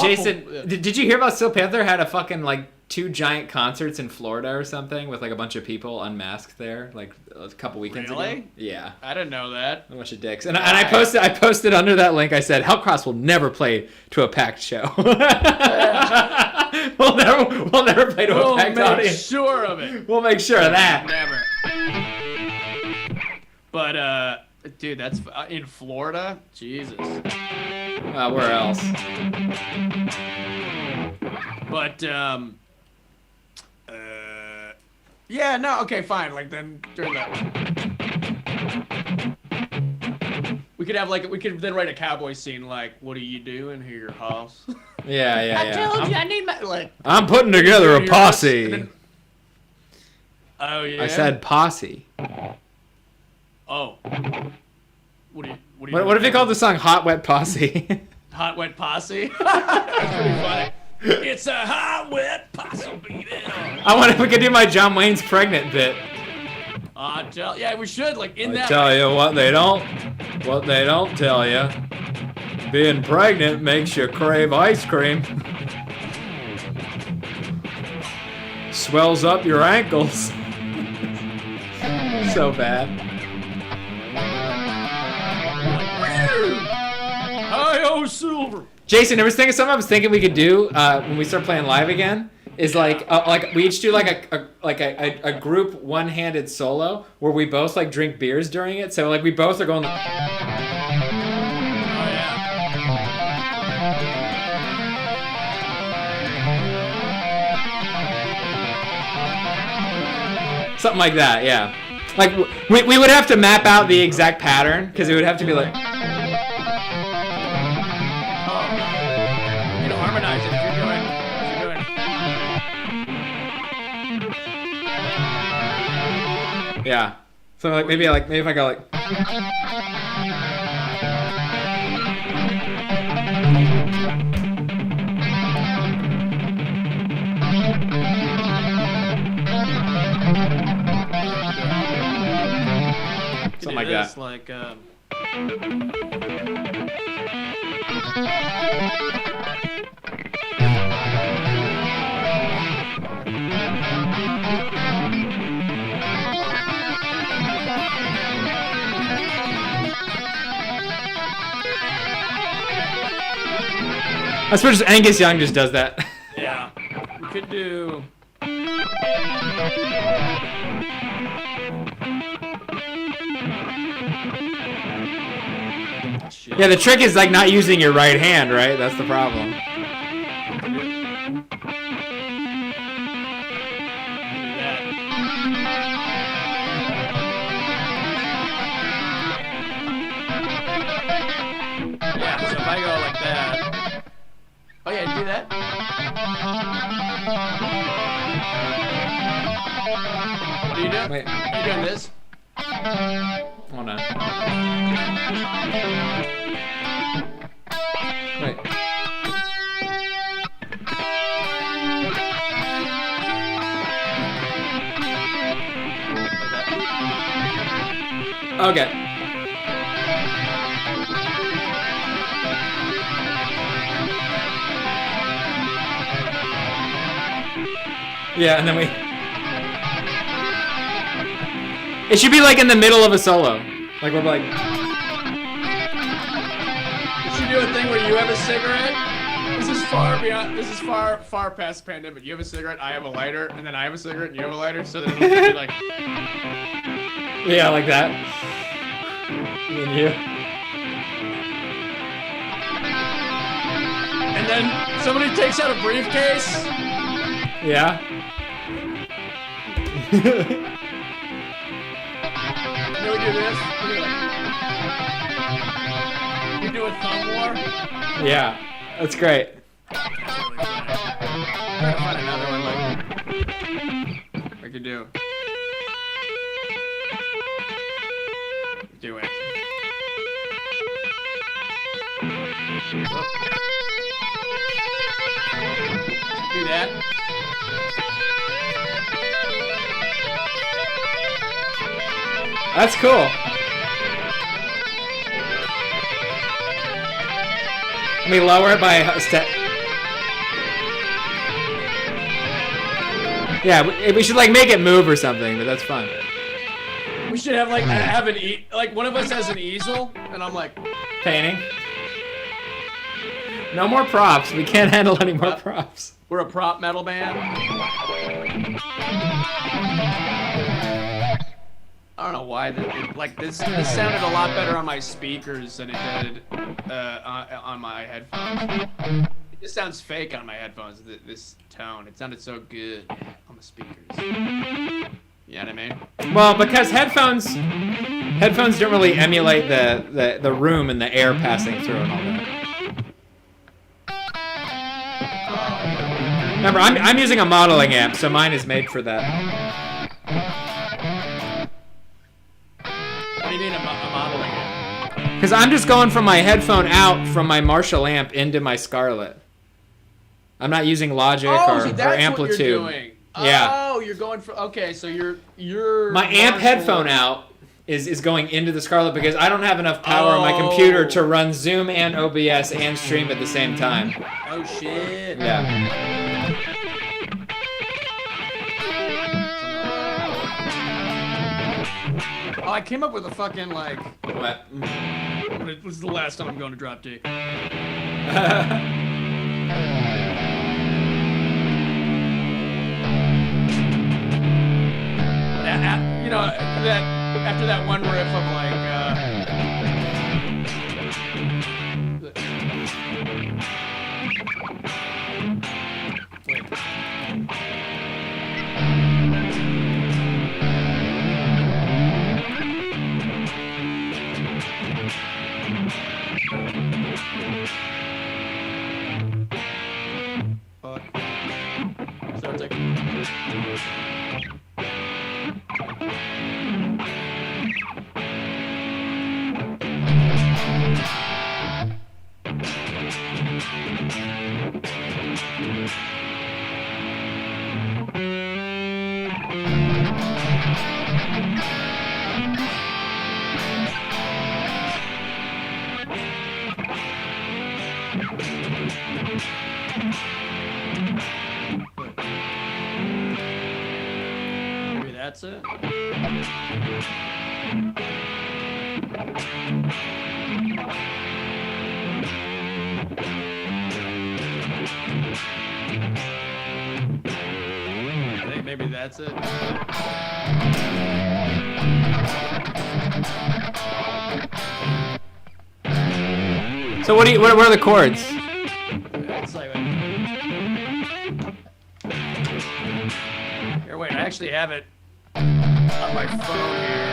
Jason, Yeah. did you hear about Steel Panther had a fucking like 2 giant concerts in Florida or something with like a bunch of people unmasked there like a couple weekends ago? Really? Yeah. I didn't know that. A bunch of dicks. And I posted under that link, I said, Hellcross will never play to a packed show. we'll never play to a packed We'll make audience. sure of it. We'll make sure of that. Never. But dude, that's in Florida. Jesus. Where else? But yeah, no, okay, fine. Like then during that, we could then write a cowboy scene like, "What are you doing here, your house?" Yeah. I told you I need my like. I'm putting together a posse. Then, oh yeah. I said posse. Oh. What do you? What if they called the song Hot Wet Posse? Hot wet posse? That's pretty funny. It's a hot wet posse, baby. I wonder if we could do my John Wayne's pregnant bit. Yeah, we should like in that. Tell you what they don't tell you. Being pregnant makes you crave ice cream. Swells up your ankles. So bad. Hi-oh, Silver. Jason, I was thinking something I was thinking we could do when we start playing live again is like we each do like a group one-handed solo where we both like drink beers during it. So like we both are going. Oh, yeah. Something like that, yeah. Like we would have to map out the exact pattern because it would have to be like. Harmonize it if you're doing. Yeah. So like maybe if I go like. Something like that. Like, I suppose Angus Young just does that. yeah. We could do. Shit. Yeah, the trick is like not using your right hand, right? That's the problem. Yeah, so if I go like that. Oh yeah, do that. What are you doing? Wait. Are you doing this? Hold on. Wait. Okay. Yeah, and then we... It should be like in the middle of a solo. Like we're like... You should do a thing where you have a cigarette. This is far beyond. This is far past the pandemic. You have a cigarette, I have a lighter, and then I have a cigarette, and you have a lighter. So then it'll be like. Yeah, like that. Me and you. And then somebody takes out a briefcase. Yeah. And then we do this. We do a thumb war. Yeah. That's great. Trying to find another one like we could do. Do it. Do that. That's cool. Let me lower it by a step. Yeah, we should like make it move or something, but that's fun. We should have like like one of us has an easel, and I'm like Painting. No more props. We can't handle any more props. we're a prop metal band. I don't know why like this sounded a lot better on my speakers than it did on my headphones. It just sounds fake on my headphones. This tone, it sounded so good on the speakers. You know what I mean? Well, because headphones don't really emulate the room and the air passing through and all that. Remember, I'm using a modeling amp, so mine is made for that. What do you mean a modeling amp? Because I'm just going from my headphone out from my Marshall amp into my Scarlett. I'm not using Logic or Amplitude. What you're doing. Yeah. Oh, you're going for okay. So you're my amp headphone out is going into the Scarlett because I don't have enough power on my computer to run Zoom and OBS and stream at the same time. Oh shit. Yeah. Oh, I came up with a fucking like. What? This is the last time I'm going to drop D. You know, that after that one riff of like. Fuck. Starts like. Maybe that's it. I think maybe that's it. So what are the chords? It's like. Here, wait. I actually have it on my phone here.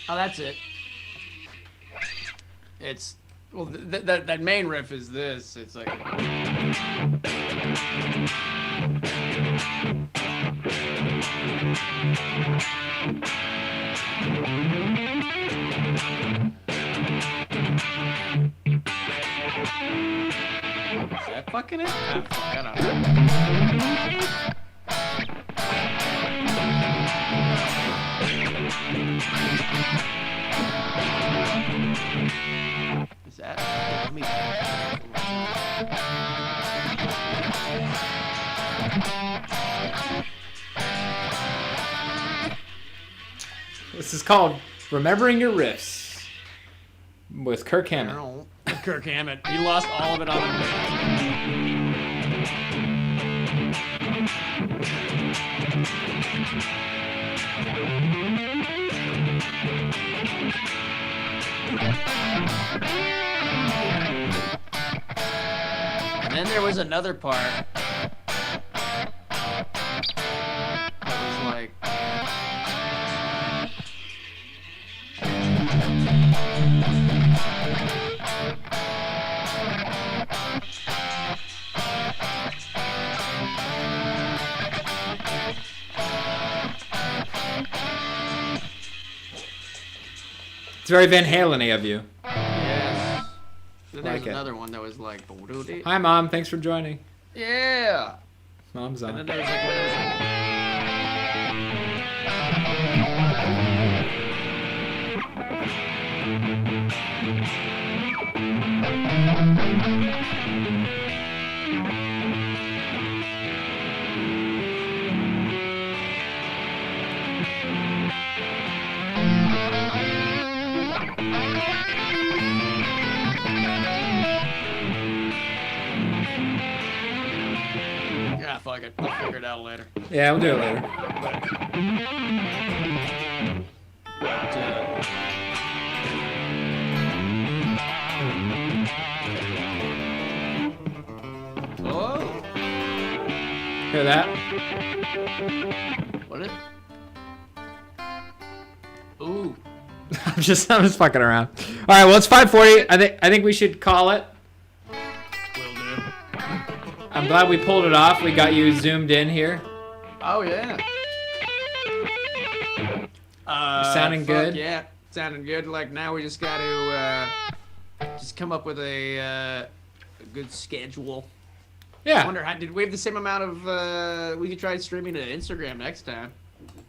Oh, that's it. It's well, that main riff is this. It's like. Is that fucking it? Oh, fuck, I don't know. Is that? Let me. This is called Remembering Your Riffs with Kirk Hammett. No, Kirk Hammett. He lost all of it on the. And then there was another part that was like. It's very Van Halen-y of you. Yes. Then there was Like it. another one that was like. Hi, Mom. Thanks for joining. Yeah. Mom's And then on. there was like. What was Yeah, fuck it. I'll figure it out later. Yeah, we'll do it later. But, oh, Hear that? what is? Ooh. I'm just fucking around. All right, well it's 5:40. I think we should call it. Will do. I'm glad we pulled it off. We got you zoomed in here. Oh yeah. sounding fuck good? Yeah, sounding good. Like now we just got to just come up with a good schedule. I Yeah. wonder, did we have the same amount of? We could try streaming to Instagram next time.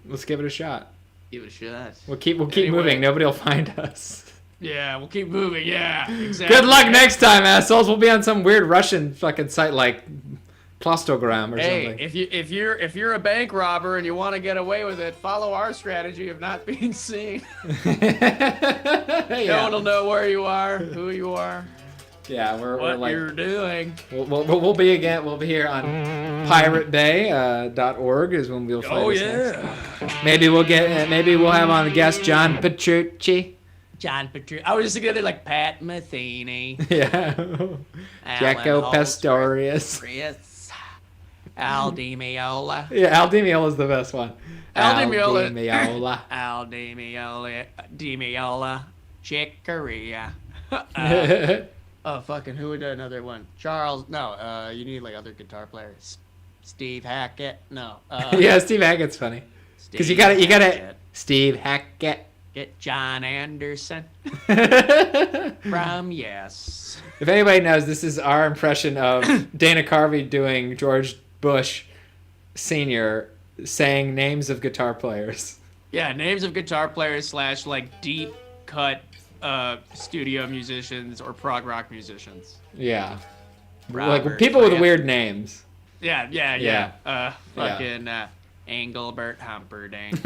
Let's give it a shot. Give it a shot. We'll keep Anyway. moving. Nobody will find us. Yeah, we'll keep moving. Yeah, exactly. Good luck next time, assholes. We'll be on some weird Russian fucking site like Plastogram or Hey, something. if you're a bank robber and you want to get away with it, follow our strategy of not being seen. No one will know where you are, who you are, Yeah, we're what like you're doing. we'll be again. We'll be here on piratebay.org is when we'll find Oh us yeah. next. Maybe we'll have on guest John Petrucci. John Petrucci. I was just gonna like Pat Metheny. Yeah. Jacko Alan Pastorius. Chris. Al Di Meola. Yeah, Al Di Meola's the best one. Al Di Meola. Di Meola. Al Di Meola. Di Meola. Chick Corea. Oh, fucking, who would do another one? Charles, no, you need, like, other guitar players. Steve Hackett, no. Yeah, Steve Hackett's funny. Because you gotta, Hackett. Steve Hackett. Get John Anderson from Yes. If anybody knows, this is our impression of Dana Carvey doing George Bush Sr. saying names of guitar players. Yeah, names of guitar players / like, deep cut studio musicians or prog rock musicians. Yeah. Robert like people with Fripp. weird names. Yeah. Fucking Engelbert Humperdinck.